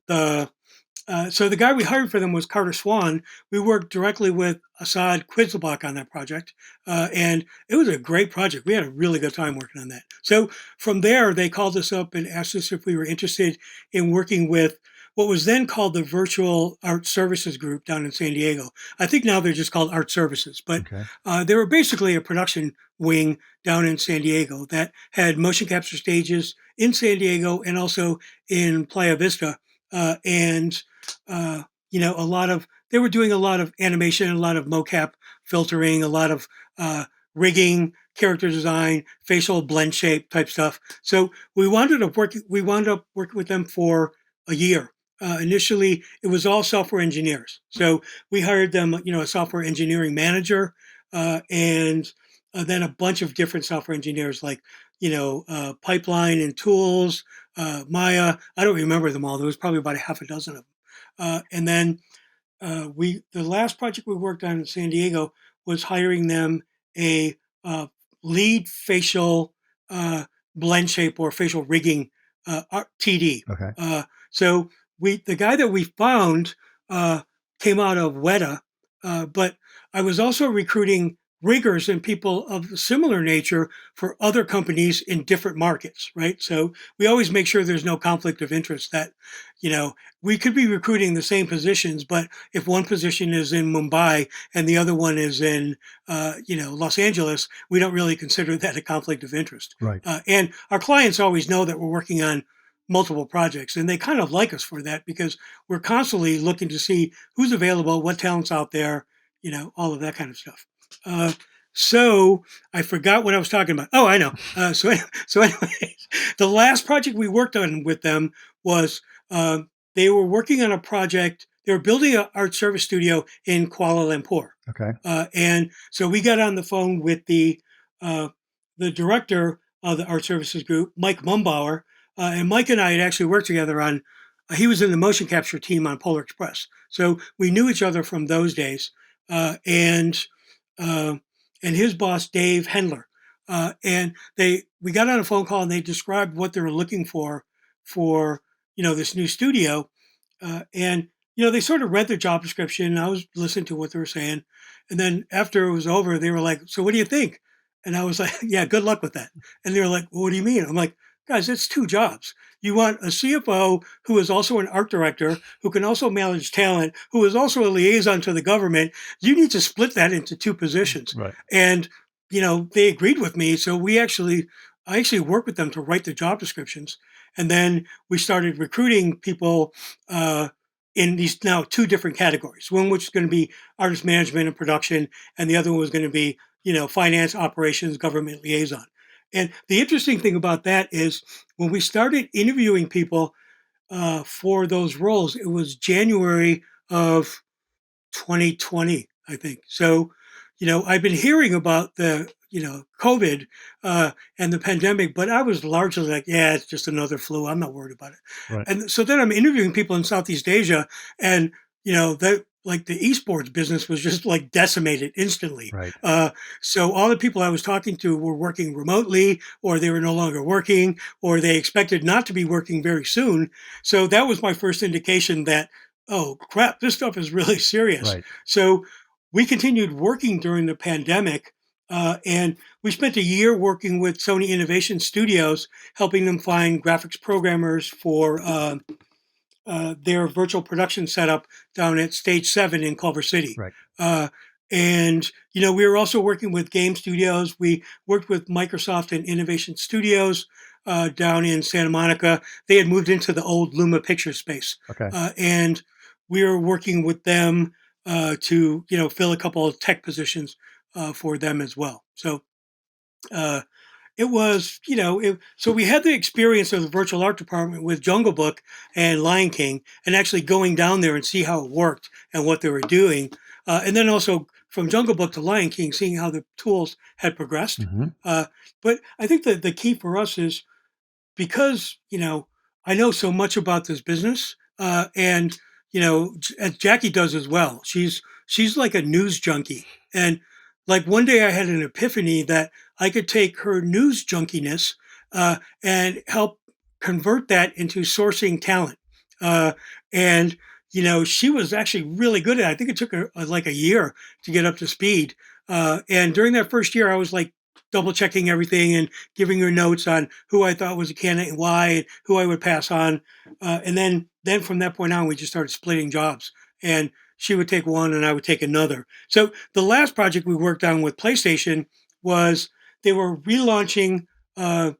So the guy we hired for them was Carter Swan. We worked directly with Assad Quizlebach on that project, and it was a great project. We had a really good time working on that. So from there, they called us up and asked us if we were interested in working with what was then called the Virtual Art Services Group down in San Diego. I think now they're just called Art Services, but Okay. they were basically a production wing down in San Diego that had motion capture stages in San Diego and also in Playa Vista. They were doing a lot of animation, a lot of mocap filtering, a lot of rigging, character design, facial blend shape type stuff. So we wound up working with them for a year. Initially, it was all software engineers. So we hired them, a software engineering manager, and then a bunch of different software engineers like, Pipeline and Tools, Maya. I don't remember them all. There was probably about a half a dozen of them. And then the last project we worked on in San Diego was hiring them a lead facial blend shape or facial rigging TD. Okay. So the guy that we found came out of Weta, but I was also recruiting riggers and people of similar nature for other companies in different markets, right? So we always make sure there's no conflict of interest, that, we could be recruiting the same positions, but if one position is in Mumbai and the other one is in, Los Angeles, we don't really consider that a conflict of interest. Right. And our clients always know that we're working on multiple projects, and they kind of like us for that because we're constantly looking to see who's available, what talent's out there, all of that kind of stuff. So I forgot what I was talking about. Oh, I know. So anyway, the last project we worked on with them was they were working on a project. They were building an art service studio in Kuala Lumpur. Okay. And so we got on the phone with the director of the art services group, Mike Mumbauer, and Mike and I had actually worked together on. He was in the motion capture team on Polar Express, so we knew each other from those days. And his boss, Dave Hendler, and we got on a phone call and they described what they were looking for this new studio, and they sort of read the job description. And I was listening to what they were saying, and then after it was over, they were like, "So what do you think?" And I was like, "Yeah, good luck with that." And they were like, "Well, what do you mean?" I'm like, guys, it's two jobs. You want a CFO who is also an art director, who can also manage talent, who is also a liaison to the government. You need to split that into two positions. Right. And, they agreed with me. So I actually worked with them to write the job descriptions. And then we started recruiting people in these now two different categories. One which is going to be artist management and production, and the other one was going to be, finance, operations, government liaison. And the interesting thing about that is when we started interviewing people for those roles, it was January of 2020, I think. So, I've been hearing about the, COVID and the pandemic, but I was largely like, yeah, it's just another flu. I'm not worried about it. Right. And so then I'm interviewing people in Southeast Asia, and, that like the esports business was just like decimated instantly. Right. So all the people I was talking to were working remotely, or they were no longer working, or they expected not to be working very soon. So that was my first indication that, oh crap, this stuff is really serious. Right. So we continued working during the pandemic, and we spent a year working with Sony Innovation Studios, helping them find graphics programmers for their virtual production setup down at Stage 7 in Culver City. Right. And, we were also working with game studios. We worked with Microsoft and Innovation Studios down in Santa Monica. They had moved into the old Luma picture space. Okay. And we were working with them to, fill a couple of tech positions for them as well. So it was, so we had the experience of the virtual art department with Jungle Book and Lion King, and actually going down there and see how it worked and what they were doing. And then also from Jungle Book to Lion King, seeing how the tools had progressed. Mm-hmm. But I think that the key for us is because, I know so much about this business, and, as Jackie does as well. She's like a news junkie. And like one day I had an epiphany that I could take her news junkiness and help convert that into sourcing talent. And, she was actually really good at it. I think it took her like a year to get up to speed. And during that first year, I was like double checking everything and giving her notes on who I thought was a candidate and why, and who I would pass on. And then from that point on, we just started splitting jobs. And she would take one and I would take another. So the last project we worked on with PlayStation was they were relaunching PlayStation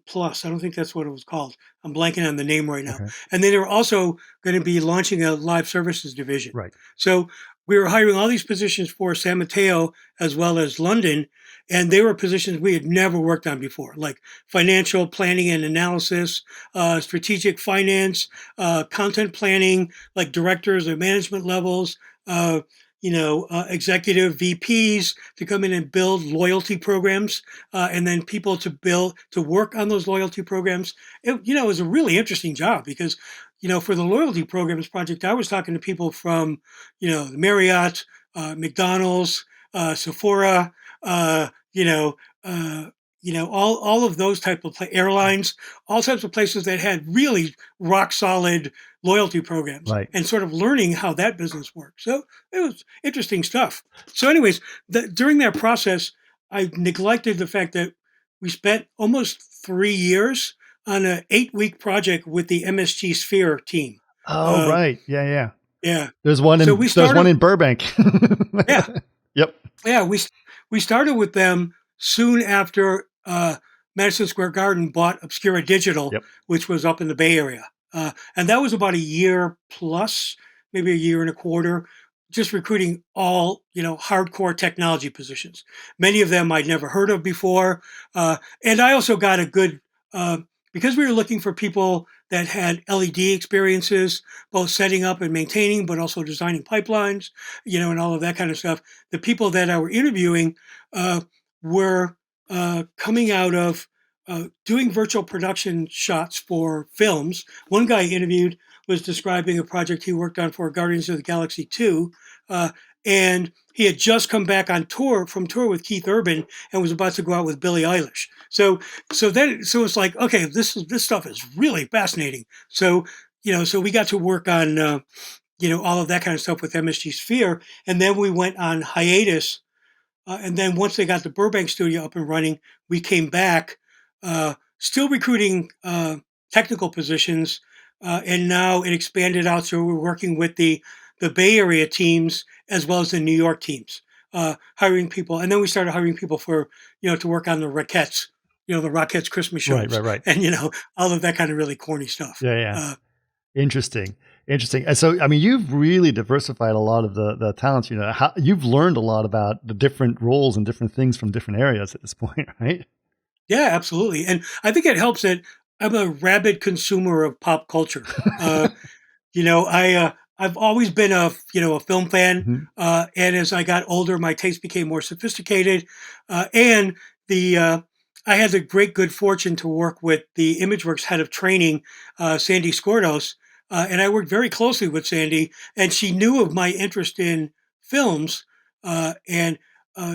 Plus. I don't think that's what it was called. I'm blanking on the name right now. Okay. And then they were also going to be launching a live services division. Right. So we were hiring all these positions for San Mateo as well as London, and they were positions we had never worked on before, like financial planning and analysis, strategic finance, content planning, like directors or management levels, executive VPs to come in and build loyalty programs, and then people to work on those loyalty programs. It was a really interesting job because, for the loyalty programs project, I was talking to people from, the Marriott, McDonald's, Sephora, all of those type of airlines, all types of places that had really rock solid loyalty programs, Right. and sort of learning how that business works. So it was interesting stuff. So anyways, during that process, I neglected the fact that we spent almost 3 years on an 8-week project with the MSG Sphere team. Oh, right. Yeah. Yeah. There's one in Burbank. Yeah. Yep. Yeah. We started with them soon after Madison Square Garden bought Obscura Digital, Yep. which was up in the Bay Area. And that was about a year plus, maybe a year and a quarter, just recruiting all, hardcore technology positions. Many of them I'd never heard of before. And I also got a good, because we were looking for people that had LED experiences, both setting up and maintaining, but also designing pipelines, and all of that kind of stuff. The people that I were interviewing were coming out of doing virtual production shots for films. One guy I interviewed was describing a project he worked on for Guardians of the Galaxy 2. And he had just come back on tour with Keith Urban and was about to go out with Billie Eilish. So it's like, okay, this stuff is really fascinating. So we got to work on all of that kind of stuff with MSG Sphere, and then we went on hiatus And then once they got the Burbank studio up and running, we came back, still recruiting technical positions. And now it expanded out. So we're working with the Bay Area teams as well as the New York teams, hiring people. And then we started hiring people for, to work on the Rockettes, the Rockettes Christmas Right, shows right, right. and, all of that kind of really corny stuff. Yeah, yeah. Interesting. And so, I mean, you've really diversified a lot of the talents. You've learned a lot about the different roles and different things from different areas at this point, right? Yeah, absolutely. And I think it helps that I'm a rabid consumer of pop culture. I've always been a film fan, Mhm. and as I got older, my taste became more sophisticated, and the I had the great good fortune to work with the Imageworks head of training, Sandy Skordos, and I worked very closely with Sandy, and she knew of my interest in films, and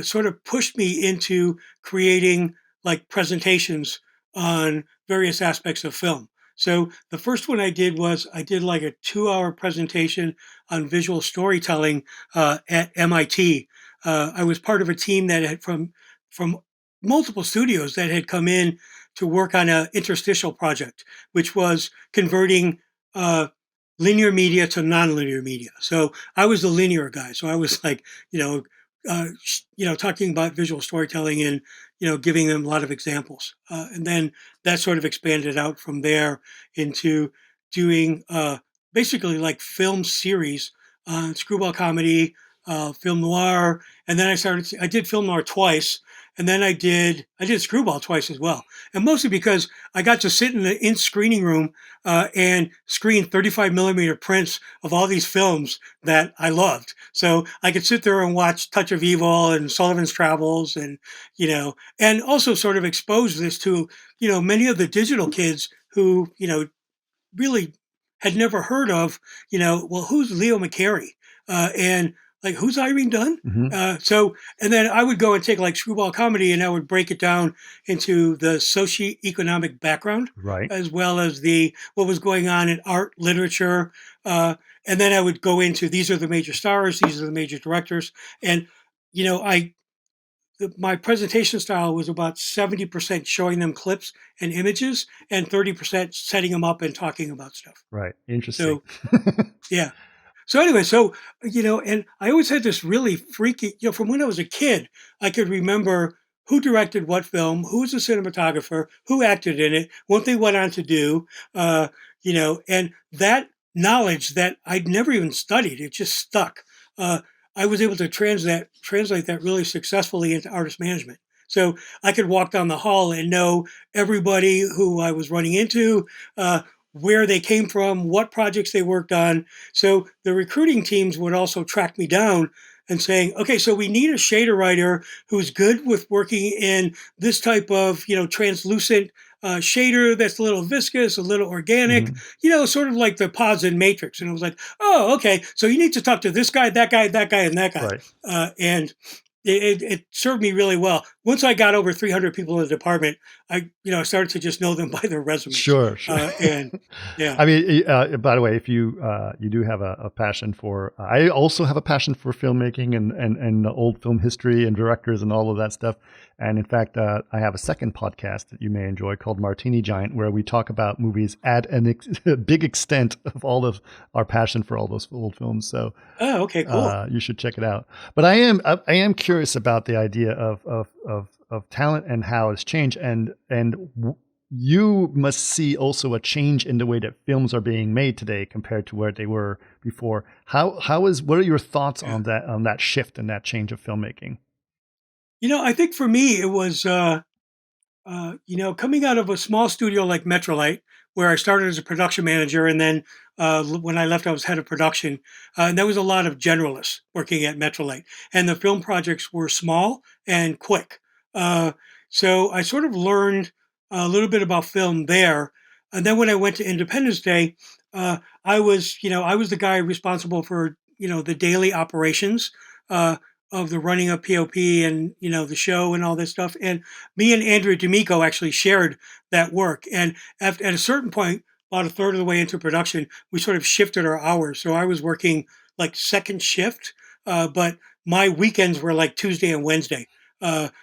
sort of pushed me into creating like presentations on various aspects of film. So the first one I did was I did like a 2-hour presentation on visual storytelling at MIT. I was part of a team that had from multiple studios that had come in to work on an interstitial project, which was converting linear media to nonlinear media. So I was the linear guy. So I was like, talking about visual storytelling and giving them a lot of examples, and then that sort of expanded out from there into doing basically like film series, screwball comedy, film noir, and then I did film noir twice, and then I did screwball twice as well, and mostly because I got to sit in the screening room and screen 35 millimeter prints of all these films that I loved. So I could sit there and watch Touch of Evil and Sullivan's Travels, and and also sort of expose this to many of the digital kids who really had never heard of, well, who's Leo McCarey? And like, who's Irene Dunn? Mhm. And then I would go and take like screwball comedy and I would break it down into the socioeconomic background, Right. as well as what was going on in art, literature. And then I would go into, these are the major stars, these are the major directors. And, I my presentation style was about 70% showing them clips and images and 30% setting them up and talking about stuff. Right. Interesting. So, yeah. So anyway, and I always had this really freaky, from when I was a kid, I could remember who directed what film, who was the cinematographer, who acted in it, what they went on to do, and that knowledge that I'd never even studied, it just stuck. I was able to translate that really successfully into artist management. So I could walk down the hall and know everybody who I was running into, where they came from, what projects they worked on. So the recruiting teams would also track me down and saying, okay, so we need a shader writer who's good with working in this type of, translucent shader that's a little viscous, a little organic, Mhm. Sort of like the pods in Matrix. And I was like, oh, okay, so you need to talk to this guy, that guy, that guy, and that guy. Right. And it served me really well. Once I got over 300 people in the department, I started to just know them by their resumes. Sure. And yeah. I mean, by the way, if you you do have a passion for, I also have a passion for filmmaking and old film history and directors and all of that stuff. And in fact, I have a second podcast that you may enjoy called Martini Giant, where we talk about movies at a big extent of all of our passion for all those old films. So, Oh, okay, cool. you should check it out. But I am curious about the idea of talent and how it's changed, you must see also a change in the way that films are being made today compared to where they were before. What are your thoughts Yeah. on that shift and that change of filmmaking? I think for me, it was, coming out of a small studio like Metrolight, where I started as a production manager, and then when I left, I was head of production. And there was a lot of generalists working at Metrolight, and the film projects were small and quick. Uh, so I sort of learned a little bit about film there. And then when I went to Independence Day, I was the guy responsible for the daily operations. Of the running of POP and the show and all this stuff. And me and Andrew D'Amico actually shared that work. And at a certain point, about a third of the way into production, we sort of shifted our hours. So I was working like second shift, but my weekends were like Tuesday and Wednesday.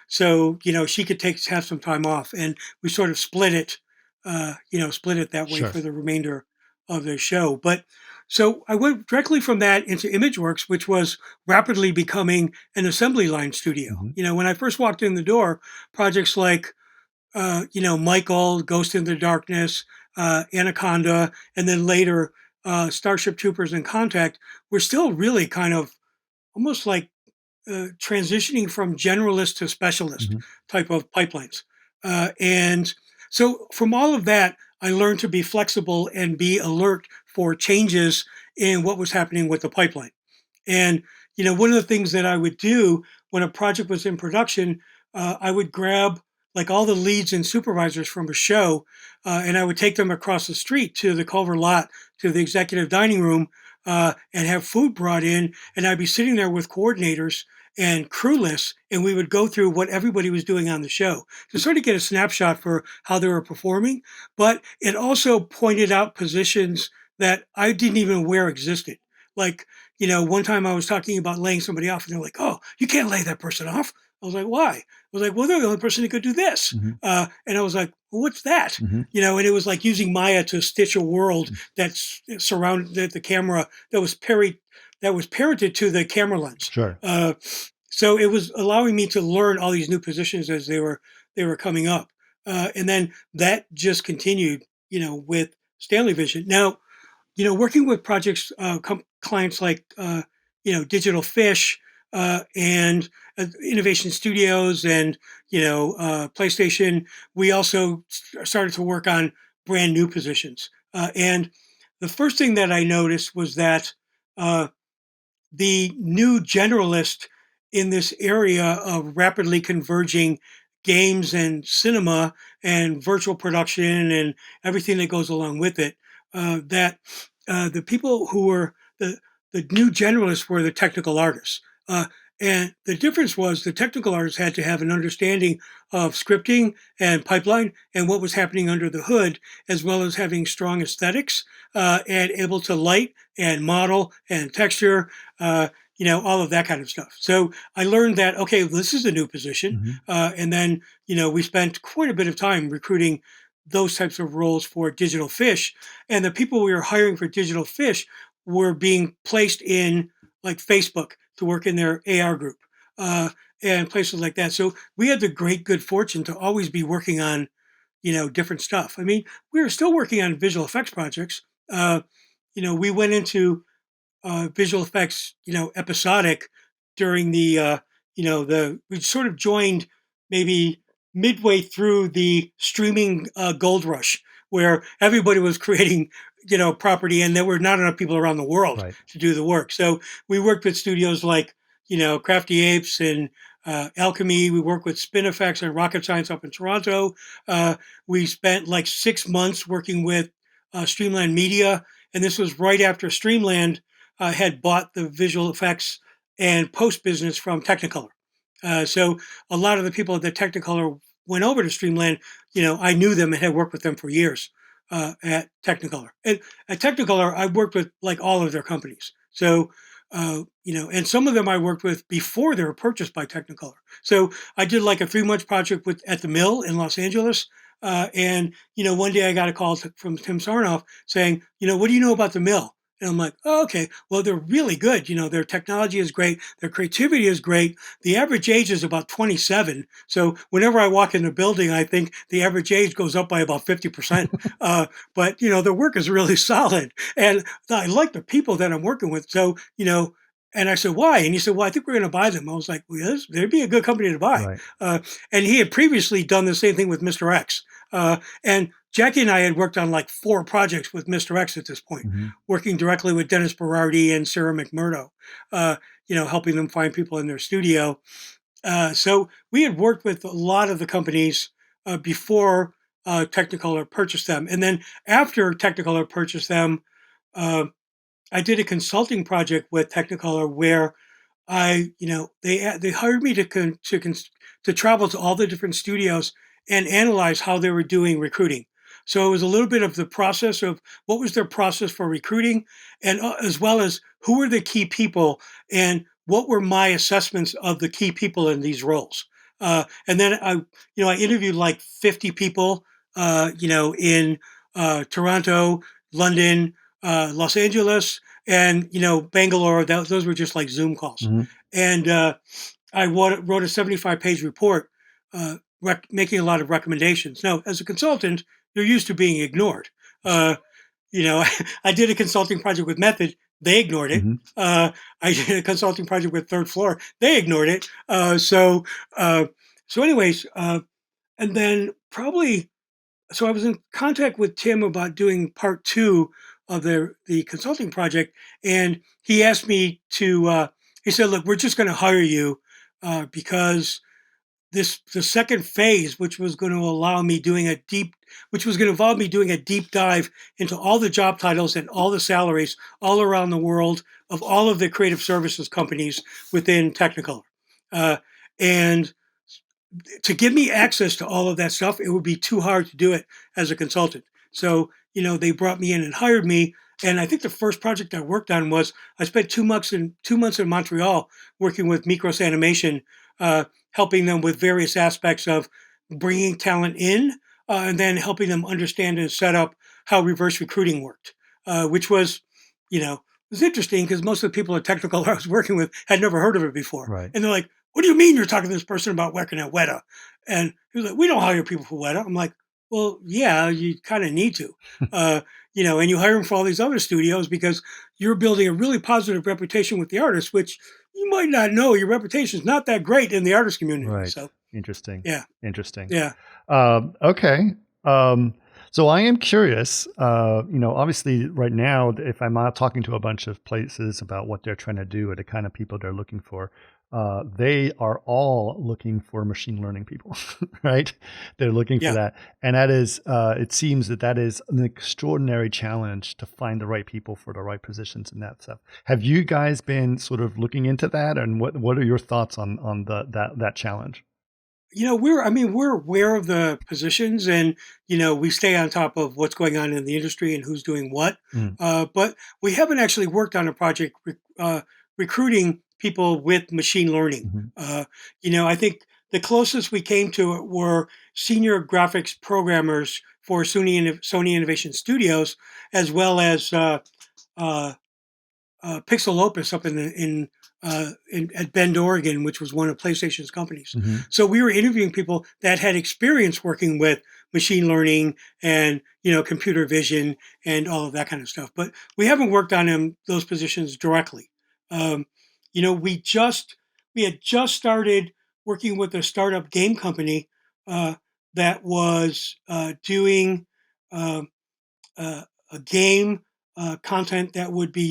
So she could have some time off, and we sort of split it that way Sure. for the remainder of the show. But so I went directly from that into Imageworks, which was rapidly becoming an assembly line studio. Hmm. When I first walked in the door, projects like Michael, Ghost in the Darkness, Anaconda, and then later Starship Troopers and Contact were still really kind of almost like transitioning from generalist to specialist Hmm. type of pipelines. And so from all of that, I learned to be flexible and be alert for changes in what was happening with the pipeline. And one of the things that I would do when a project was in production, I would grab like all the leads and supervisors from a show, and I would take them across the street to the Culver lot, to the executive dining room, and have food brought in. And I'd be sitting there with coordinators and crew lists, and we would go through what everybody was doing on the show to sort of get a snapshot for how they were performing. But it also pointed out positions that I didn't even aware existed. Like, one time I was talking about laying somebody off, and they're like, "Oh, you can't lay that person off." I was like, "Why?" I was like, "Well, they're the only person who could do this." Hmm. And I was like, "Well, what's that?" Hmm. And it was like using Maya to stitch a world that's surrounded the camera that was parented to the camera lens. Sure. So it was allowing me to learn all these new positions as they were coming up, and then that just continued, with StanleyVision. Now, working with projects, clients like, Digital Fish and Innovation Studios and, PlayStation, we also started to work on brand new positions. And the first thing that I noticed was that uh, the new generalist in this area of rapidly converging games and cinema and virtual production and everything that goes along with it, that the people who were the new generalists were the technical artists. And the difference was the technical artists had to have an understanding of scripting and pipeline and what was happening under the hood, as well as having strong aesthetics and able to light and model and texture, all of that kind of stuff. So I learned that, okay, this is a new position. Hmm. And then, we spent quite a bit of time recruiting those types of roles for Digital Fish. And the people we were hiring for Digital Fish were being placed in like Facebook to work in their AR group and places like that. So we had the great good fortune to always be working on, different stuff. I mean, we were still working on visual effects projects. We went into visual effects, episodic during we sort of joined maybe midway through the streaming gold rush where everybody was creating, property and there were not enough people around the world Right. to do the work. So we worked with studios like, Crafty Apes and Alchemy. We worked with Spin Effects and Rocket Science up in Toronto. We spent like 6 months working with Streamland Media. And this was right after Streamland had bought the visual effects and post business from Technicolor. So a lot of the people at the Technicolor went over to Streamland. I knew them and had worked with them for years at Technicolor. And at Technicolor, I worked with like all of their companies. So, and some of them I worked with before they were purchased by Technicolor. So I did like a 3 month project at the Mill in Los Angeles. And, one day I got a call from Tim Sarnoff saying, what do you know about the Mill? And I'm like, oh, okay, well, they're really good. Their technology is great. Their creativity is great. The average age is about 27. So whenever I walk in the building, I think the average age goes up by about 50%. But, their work is really solid. And I like the people that I'm working with. So, and I said, why? And he said, well, I think we're going to buy them. I was like, well, yes, they'd be a good company to buy. Right. And he had previously done the same thing with Mr. X. And Jackie and I had worked on like 4 projects with Mr. X at this point, Hmm. working directly with Dennis Berardi and Sarah McMurdo, helping them find people in their studio. So we had worked with a lot of the companies before Technicolor purchased them. And then after Technicolor purchased them, uh, I did a consulting project with Technicolor where they hired me to travel to all the different studios and analyze how they were doing recruiting. So it was a little bit of the process of what was their process for recruiting, and as well as who were the key people and what were my assessments of the key people in these roles. And then I interviewed like 50 people, in Toronto, London, Los Angeles, and Bangalore. Those were just like Zoom calls. Mm-hmm. And I wrote a 75-page report, making a lot of recommendations. Now, as a consultant, you're used to being ignored. I did a consulting project with Method. They ignored it. Mm-hmm. I did a consulting project with Third Floor. They ignored it. Anyways, and then so I was in contact with Tim about doing part 2 of the consulting project, and he asked me to. He said, "Look, we're just going to hire you because the second phase, which was going to involve me doing a deep dive into all the job titles and all the salaries all around the world of all of the creative services companies within Technicolor. And to give me access to all of that stuff, it would be too hard to do it as a consultant. So, they brought me in and hired me. And I think the first project I worked on was I spent 2 months in Montreal working with Micros Animation, helping them with various aspects of bringing talent in, and then helping them understand and set up how reverse recruiting worked, which was, it was interesting because most of the people at Technicolor I was working with had never heard of it before. Right. And they're like, "What do you mean you're talking to this person about working at Weta?" And he was like, "We don't hire people for Weta." I'm like, "Well, yeah, you kind of need to, and you hire them for all these other studios because you're building a really positive reputation with the artists, which you might not know your reputation is not that great in the artist community." Right. So Interesting. yeah. Interesting. Yeah. Okay. So I am curious, obviously right now, if I'm out talking to a bunch of places about what they're trying to do or the kind of people they're looking for, they are all looking for machine learning people, right? They're looking for that. And that is, it seems that is an extraordinary challenge to find the right people for the right positions and that stuff. Have you guys been sort of looking into that? And what are your thoughts on that challenge? We're aware of the positions, and we stay on top of what's going on in the industry and who's doing what. Mm. But we haven't actually worked on a project recruiting people with machine learning. Mm-hmm. I think the closest we came to it were senior graphics programmers for Sony Innovation Studios, as well as Pixel Opus up at Bend, Oregon, which was one of PlayStation's companies. Mm-hmm. So we were interviewing people that had experience working with machine learning and computer vision and all of that kind of stuff. But we haven't worked on those positions directly. We had just started working with a startup game company that was doing a game content that would be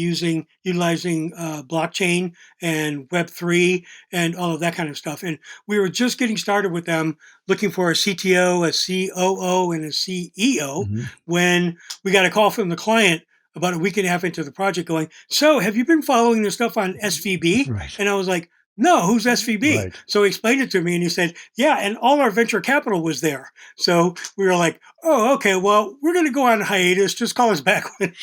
utilizing blockchain and Web3 and all of that kind of stuff. And we were just getting started with them, looking for a CTO, a COO, and a CEO when we got a call from the client about a week and a half into the project going, "So have you been following the stuff on SVB?" Right. And I was like, "No, who's SVB?" Right. So he explained it to me and he said, "Yeah, and all our venture capital was there." So we were like, "Oh, okay, well, we're going to go on hiatus. Just call us back when,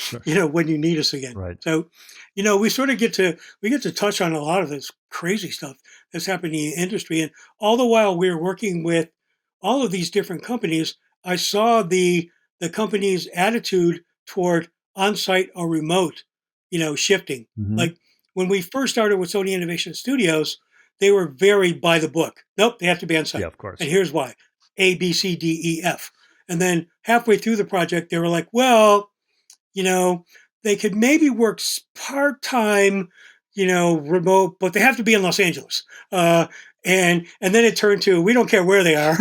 when you need us again." Right. So, we sort of get to touch on a lot of this crazy stuff that's happening in the industry. And all the while we were working with all of these different companies, I saw the company's attitude toward on-site or remote, shifting. Mm-hmm. Like when we first started with Sony Innovation Studios, they were very by the book. Nope, they have to be on site. Yeah, of course. And here's why: A, B, C, D, E, F. And then halfway through the project, they were like, "Well, they could maybe work part-time, remote, but they have to be in Los Angeles." And then it turned to, "We don't care where they are,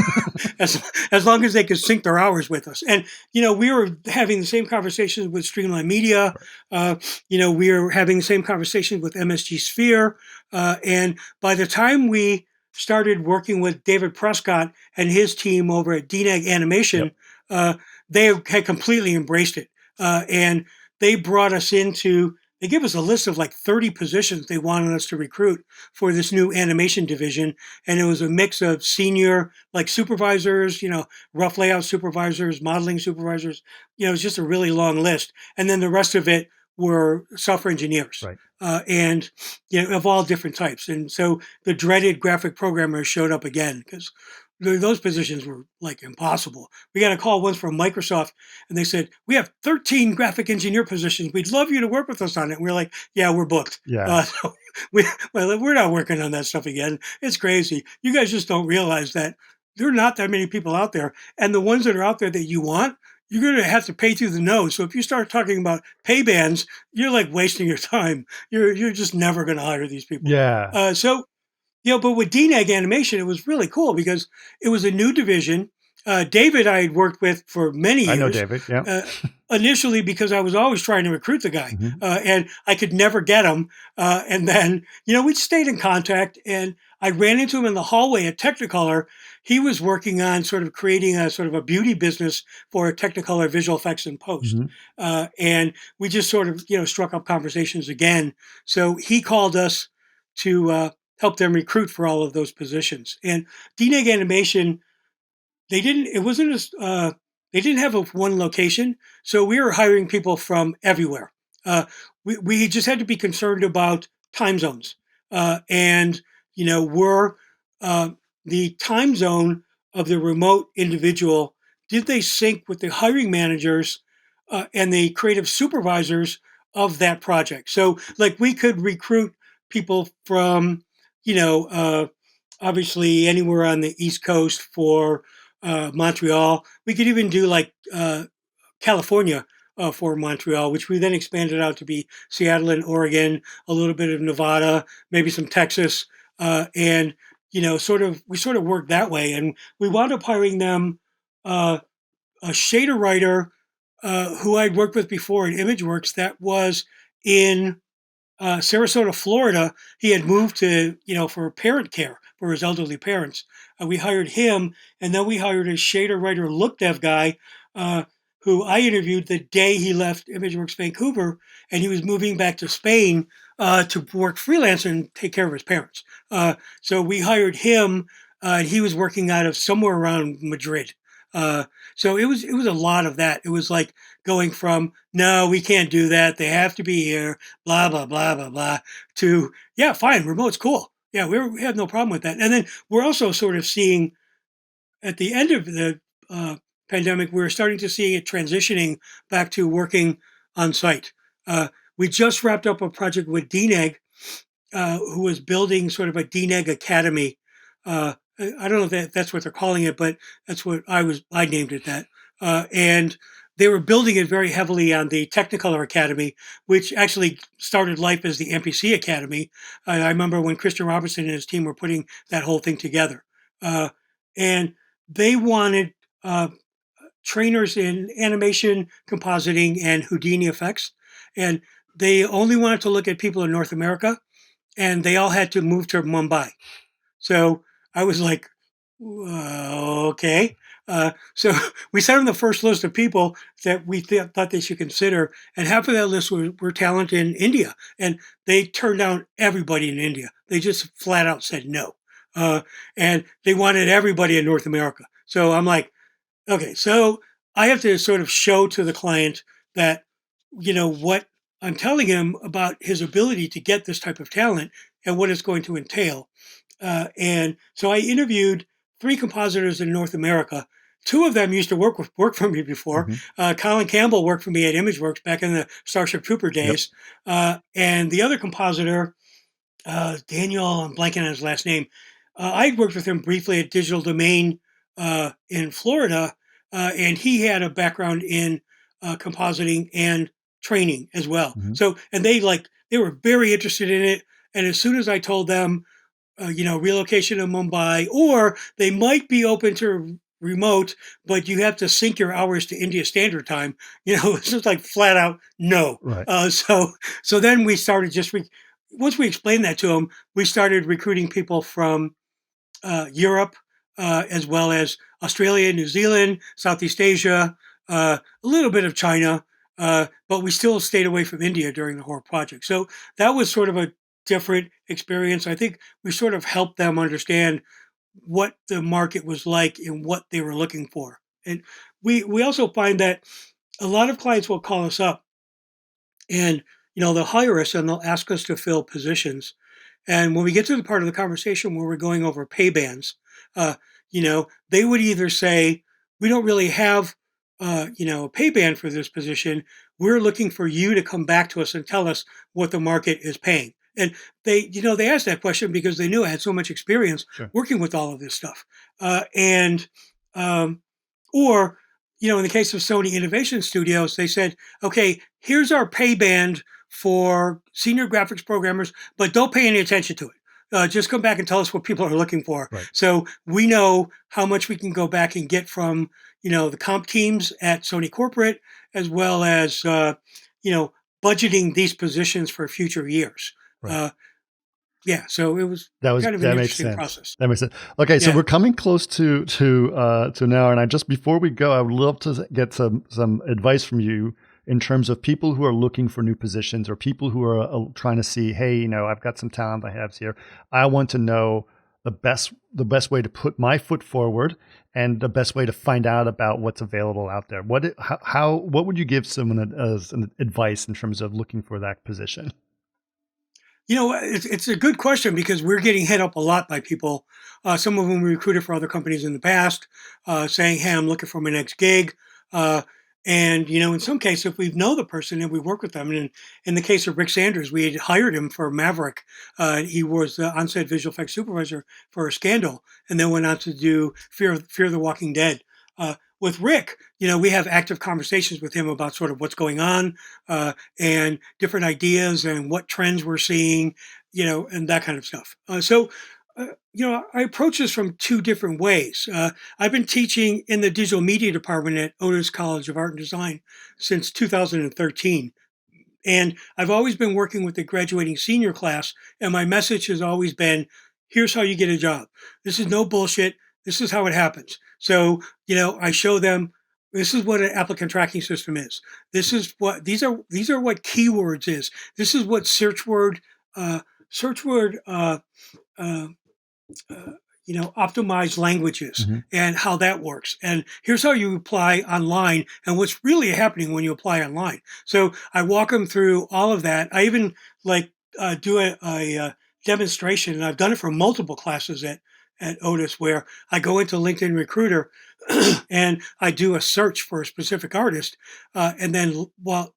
as long as they can sync their hours with us." And we were having the same conversations with Streamline Media. We were having the same conversations with MSG Sphere. And by the time we started working with David Prescott and his team over at DNEG Animation, they had completely embraced it. And they brought us they gave us a list of like 30 positions they wanted us to recruit for this new animation division. And it was a mix of senior like supervisors, rough layout supervisors, modeling supervisors. It was just a really long list. And then the rest of it were software engineers, Right. and of all different types. And so the dreaded graphic programmers showed up again because those positions were like impossible. We got a call once from Microsoft, and they said, "We have 13 graphic engineer positions. We'd love you to work with us on it." And we're like, "Yeah, we're booked." Yeah. So we're not working on that stuff again. It's crazy. You guys just don't realize that there are not that many people out there, and the ones that are out there that you want, you're going to have to pay through the nose. So if you start talking about pay bands, you're like wasting your time. You're just never going to hire these people. Yeah. But with DNEG Animation, it was really cool because it was a new division. David, I had worked with for many years. I know David. Yeah. Initially, because I was always trying to recruit the guy, Mhm. and I could never get him. And then, we stayed in contact, and I ran into him in the hallway at Technicolor. He was working on sort of creating a sort of a beauty business for Technicolor visual effects and post. Mhm. And we just sort of, struck up conversations again. So he called us to help them recruit for all of those positions. And DNEG Animation, they didn't. It wasn't as they didn't have one location, so we were hiring people from everywhere. We just had to be concerned about time zones, and were uh, the time zone of the remote individual, did they sync with the hiring managers and the creative supervisors of that project? So, like, we could recruit people from, you know, uh, obviously anywhere on the East Coast for Montreal. We could even do like California for Montreal, which we then expanded out to be Seattle and Oregon, a little bit of Nevada, maybe some Texas, and we sort of worked that way. And we wound up hiring them a shader writer who I'd worked with before at Imageworks that was in Sarasota, Florida. He had moved to, for parent care for his elderly parents. We hired him, and then we hired a shader writer, look dev guy, who I interviewed the day he left Imageworks Vancouver, and he was moving back to Spain to work freelance and take care of his parents. So we hired him, and he was working out of somewhere around Madrid. So it was a lot of that. It was like going from, no, we can't do that, they have to be here, blah blah blah blah blah, to, yeah, fine, remote's cool. Yeah, we have no problem with that. And then we're also sort of seeing at the end of the pandemic, we're starting to see it transitioning back to working on site. We just wrapped up a project with DNEG, who was building sort of a DNEG Academy. I don't know if that's what they're calling it, but that's what I named it that. And they were building it very heavily on the Technicolor Academy, which actually started life as the MPC Academy. I remember when Christian Robertson and his team were putting that whole thing together. And they wanted trainers in animation, compositing, and Houdini effects. And they only wanted to look at people in North America, and they all had to move to Mumbai. So I was like, okay. So we sent them the first list of people that we thought they should consider, and half of that list were talent in India, and they turned down everybody in India. They just flat out said no, and they wanted everybody in North America. So I'm like, okay, so I have to sort of show to the client that, what I'm telling him about his ability to get this type of talent and what it's going to entail. And so I interviewed 3 compositors in North America. 2 of them used to work for me before. Mhm. Colin Campbell worked for me at Imageworks back in the Starship Trooper Yep. days. And the other compositor, Daniel, I'm blanking on his last name. I'd worked with him briefly at Digital Domain in Florida, and he had a background in compositing and training as well. Mhm. So, and they were very interested in it. And as soon as I told them, relocation to Mumbai, or they might be open to remote, but you have to sync your hours to India Standard Time. It's just like flat out no. Right. So then we started once we explained that to them, we started recruiting people from Europe, as well as Australia, New Zealand, Southeast Asia, a little bit of China, but we still stayed away from India during the whole project. So that was sort of a different experience. I think we sort of helped them understand what the market was like and what they were looking for. And we also find that a lot of clients will call us up And, they'll hire us and they'll ask us to fill positions. And when we get to the part of the conversation where we're going over pay bands, uh, they would either say, we don't really have, a pay band for this position. We're looking for you to come back to us and tell us what the market is paying. And they asked that question because they knew I had so much experience Sure. working with all of this stuff. And, or, in the case of Sony Innovation Studios, they said, okay, here's our pay band for senior graphics programmers, but don't pay any attention to it. Just come back and tell us what people are looking for. Right. So we know how much we can go back and get from, the comp teams at Sony Corporate, as well as, budgeting these positions for future years. Right. Yeah, so it was that kind of an makes interesting sense. process. That makes sense. Okay, so Yeah. we're coming close to an hour, and before we go, I would love to get some advice from you in terms of people who are looking for new positions, or people who are trying to see, hey, I've got some talent I have here. I want to know the best way to put my foot forward, and the best way to find out about what's available out there. What would you give someone as an advice in terms of looking for that position? It's a good question because we're getting hit up a lot by people. Some of them we recruited for other companies in the past, saying, "Hey, I'm looking for my next gig." And in some cases, if we know the person and we work with them, and in the case of Rick Sanders, we had hired him for Maverick. He was the on-set visual effects supervisor for Scandal, and then went on to do Fear the Walking Dead. With Rick, we have active conversations with him about sort of what's going on, and different ideas and what trends we're seeing, and that kind of stuff. I approach this from two different ways. I've been teaching in the digital media department at Otis College of Art and Design since 2013. And I've always been working with the graduating senior class, and my message has always been, here's how you get a job. This is no bullshit. This is how it happens. So, I show them this is what an applicant tracking system is. This is what these are what keywords is. This is what search word uh, uh, uh, optimized languages Mm-hmm. and how that works. And here's how you apply online and what's really happening when you apply online. So I walk them through all of that. I even do a demonstration, and I've done it for multiple classes at Otis, where I go into LinkedIn Recruiter and I do a search for a specific artist, and then while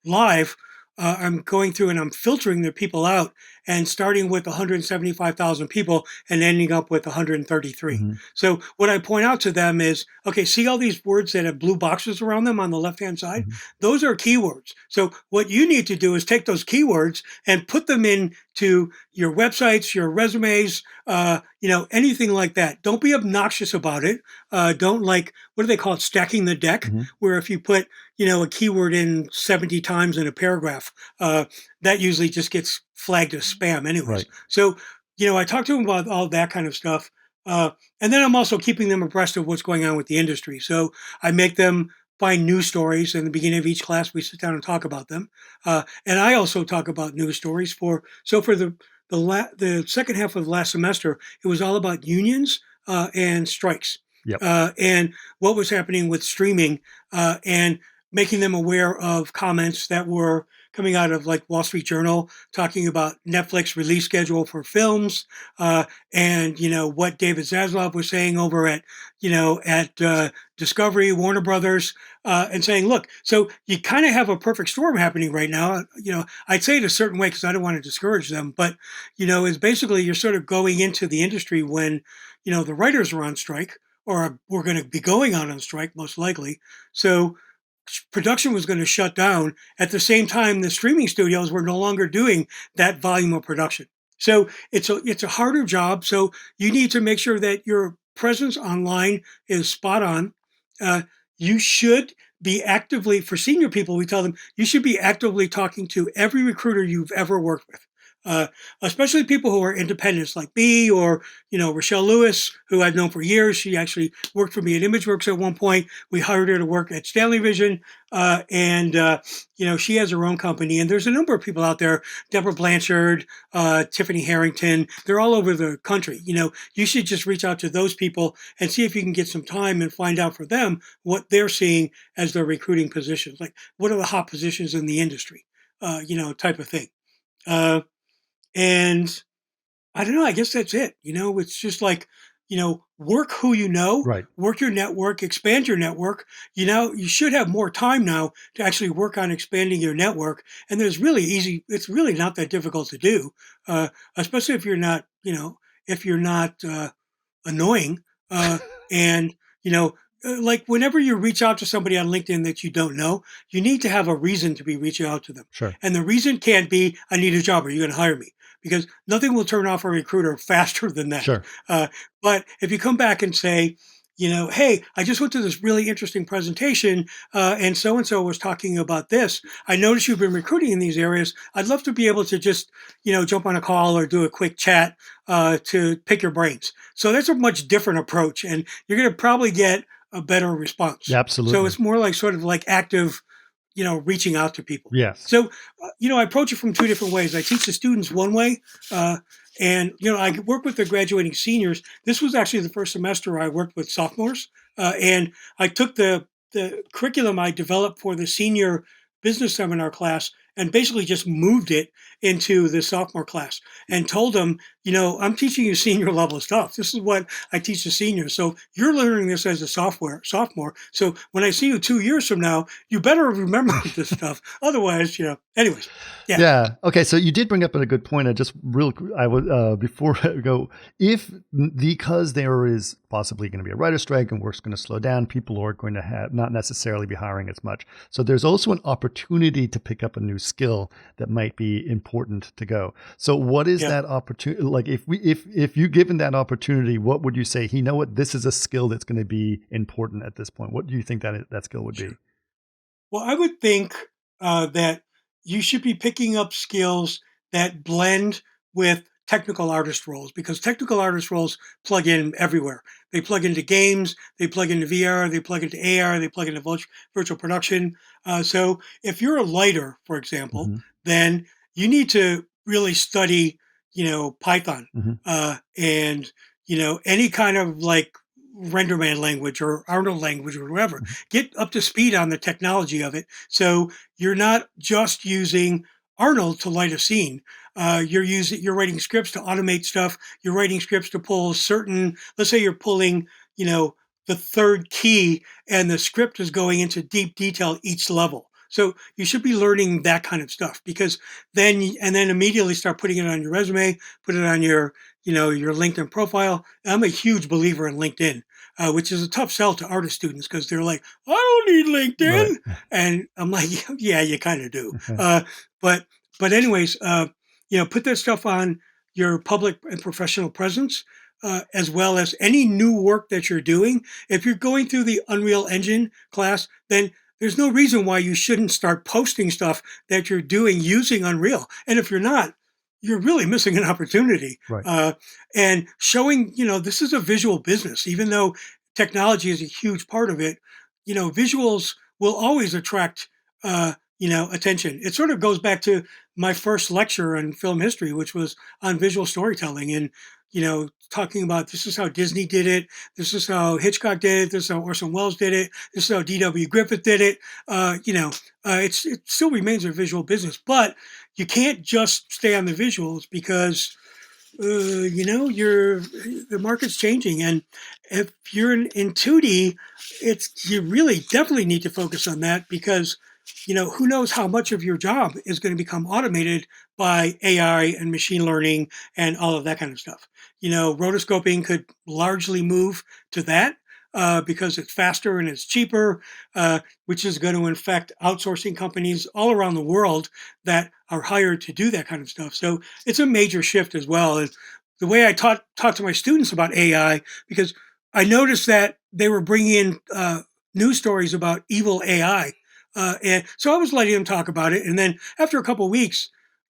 live, I'm going through and I'm filtering the people out, and starting with 175,000 people and ending up with 133. Mm-hmm. So what I point out to them is, okay, see all these words that have blue boxes around them on the left-hand side? Mm-hmm. Those are keywords. So what you need to do is take those keywords and put them into your websites, your resumes, anything like that. Don't be obnoxious about it. Don't what do they call it? Stacking the deck, Mm-hmm. where if you put, a keyword in 70 times in a paragraph, that usually just gets flagged as spam anyways. Right. So, I talk to them about all that kind of stuff. And then I'm also keeping them abreast of what's going on with the industry. So I make them find news stories. In the beginning of each class, we sit down and talk about them. And I also talk about news stories for the second half of last semester, it was all about unions and strikes. Yep. And what was happening with streaming, and making them aware of comments that were coming out of Wall Street Journal talking about Netflix release schedule for films, and what David Zaslav was saying over at Discovery, Warner Brothers, and saying, look, so you kind of have a perfect storm happening right now. I'd say it a certain way because I don't want to discourage them, but it's basically you're sort of going into the industry when the writers are on strike, or we're going to be going on strike most likely. So production was going to shut down. At the same time, the streaming studios were no longer doing that volume of production. So it's a harder job. So you need to make sure that your presence online is spot on. You should be actively, for senior people, we tell them, you should be actively talking to every recruiter you've ever worked with. Especially people who are independents like me, or Rochelle Lewis, who I've known for years. She actually worked for me at Imageworks at one point. We hired her to work at StanleyVision, and she has her own company. And there's a number of people out there: Deborah Blanchard, Tiffany Harrington. They're all over the country. You should just reach out to those people and see if you can get some time and find out for them what they're seeing as their recruiting positions. Like, what are the hot positions in the industry? type of thing. Uh, and I don't know. I guess that's it. It's just like, work who you know, Right. work your network, expand your network. You should have more time now to actually work on expanding your network. And it's really not that difficult to do, especially if you're not annoying. And, you know, like whenever you reach out to somebody on LinkedIn that you don't know, you need to have a reason to be reaching out to them. Sure. And the reason can't be, I need a job. Are you going to hire me? Because nothing will turn off a recruiter faster than that. Sure. But if you come back and say, hey, I just went to this really interesting presentation and so was talking about this. I noticed you've been recruiting in these areas. I'd love to be able to just, jump on a call or do a quick chat to pick your brains. So that's a much different approach, and you're going to probably get a better response. Yeah, absolutely. So it's more like sort of like active, reaching out to people. Yes. So, I approach it from two different ways. I teach the students one way, and I work with the graduating seniors. This was actually the first semester I worked with sophomores, and I took the curriculum I developed for the senior business seminar class and basically just moved it into the sophomore class and told them, I'm teaching you senior level stuff. This is what I teach the seniors. So you're learning this as a sophomore. So when I see you 2 years from now, you better remember this stuff. Otherwise, anyways. Yeah. Yeah. Okay. So you did bring up a good point. I would before I go, because there is possibly going to be a writer's strike and work's going to slow down, people are going to not necessarily be hiring as much. So there's also an opportunity to pick up a new skill that might be important to go. So what is that opportunity? Like if you given that opportunity, what would you say? This is a skill that's going to be important at this point. What do you think that skill would be? Well, I would think that you should be picking up skills that blend with technical artist roles, because technical artist roles plug in everywhere. They plug into games, they plug into VR, they plug into AR, they plug into virtual production. So if you're a lighter, for example, then you need to really study, Python and, any kind of like RenderMan language or Arnold language or whatever. Get up to speed on the technology of it. So you're not just using Arnold to light a scene. You're writing scripts to automate stuff. You're writing scripts to pull let's say you're pulling, the third key and the script is going into deep detail each level. So you should be learning that kind of stuff, because then immediately start putting it on your resume, put it on your LinkedIn profile. I'm a huge believer in LinkedIn, which is a tough sell to artist students because they're like, I don't need LinkedIn. Right. And I'm like, yeah, you kind of do. But anyways, put that stuff on your public and professional presence, as well as any new work that you're doing. If you're going through the Unreal Engine class, then there's no reason why you shouldn't start posting stuff that you're doing using Unreal. And if you're not, you're really missing an opportunity. Right. And showing, this is a visual business. Even though technology is a huge part of it, visuals will always attract, attention. It sort of goes back to my first lecture in film history, which was on visual storytelling and, talking about this is how Disney did it. This is how Hitchcock did it. This is how Orson Welles did it. This is how D.W. Griffith did it. It still remains a visual business, but you can't just stay on the visuals because, the market's changing. And if you're in 2D, you really definitely need to focus on that because, who knows how much of your job is going to become automated by AI and machine learning and all of that kind of stuff. Rotoscoping could largely move to that because it's faster and it's cheaper, which is going to infect outsourcing companies all around the world that are hired to do that kind of stuff. So it's a major shift as well. And the way I talk to my students about AI, because I noticed that they were bringing in news stories about evil AI. And so I was letting them talk about it. And then after a couple of weeks,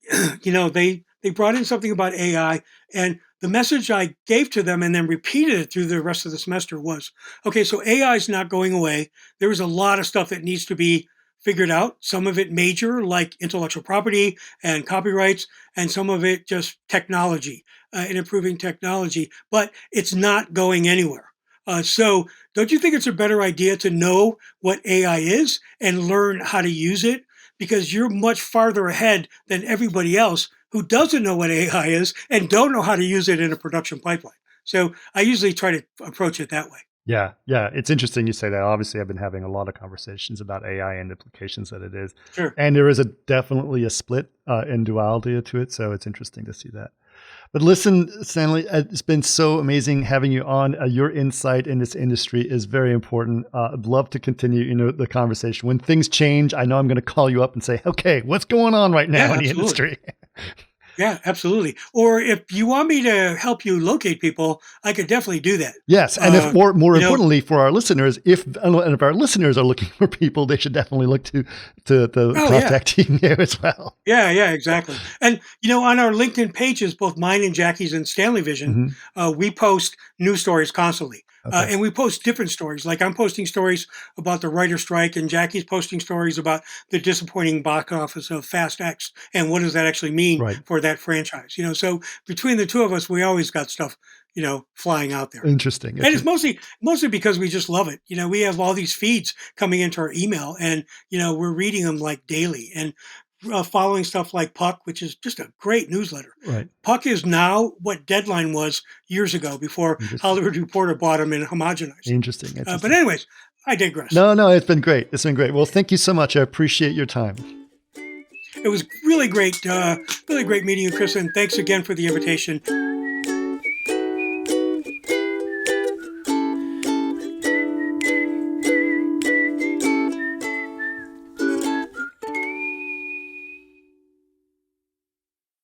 they brought in something about AI, and the message I gave to them and then repeated it through the rest of the semester was, okay, so AI is not going away. There is a lot of stuff that needs to be figured out. Some of it major, like intellectual property and copyrights, and some of it just technology and improving technology, but it's not going anywhere. So don't you think it's a better idea to know what AI is and learn how to use it? because you're much farther ahead than everybody else who doesn't know what AI is and don't know how to use it in a production pipeline. So I usually try to approach it that way. Yeah. It's interesting you say that. Obviously, I've been having a lot of conversations about AI and implications that it is. Sure. And there is definitely a split in duality to it. So it's interesting to see that. But listen, Stanley, it's been so amazing having you on. Your insight in this industry is very important. I'd love to continue, the conversation. When things change, I know I'm going to call you up and say, okay, what's going on right now in the industry? Yeah, absolutely. Or if you want me to help you locate people, I could definitely do that. Yes, and if more importantly for our listeners, if our listeners are looking for people, they should definitely look to the contact team here as well. Yeah, exactly. And on our LinkedIn pages, both mine and Jackie's and StanleyVision, we post news stories constantly. Okay. And we post different stories. Like I'm posting stories about the writer strike, and Jackie's posting stories about the disappointing box office of Fast X and what does that actually mean for that franchise. So between the two of us, we always got stuff flying out there. Interesting. And it's mostly because we just love it. We have all these feeds coming into our email, and we're reading them like daily and following stuff like Puck, which is just a great newsletter. Right. Puck is now what Deadline was years ago before Hollywood Reporter bought them and homogenized. Interesting. But anyways, I digress. No, it's been great. Well, thank you so much. I appreciate your time. It was really great meeting you, Chris, and thanks again for the invitation.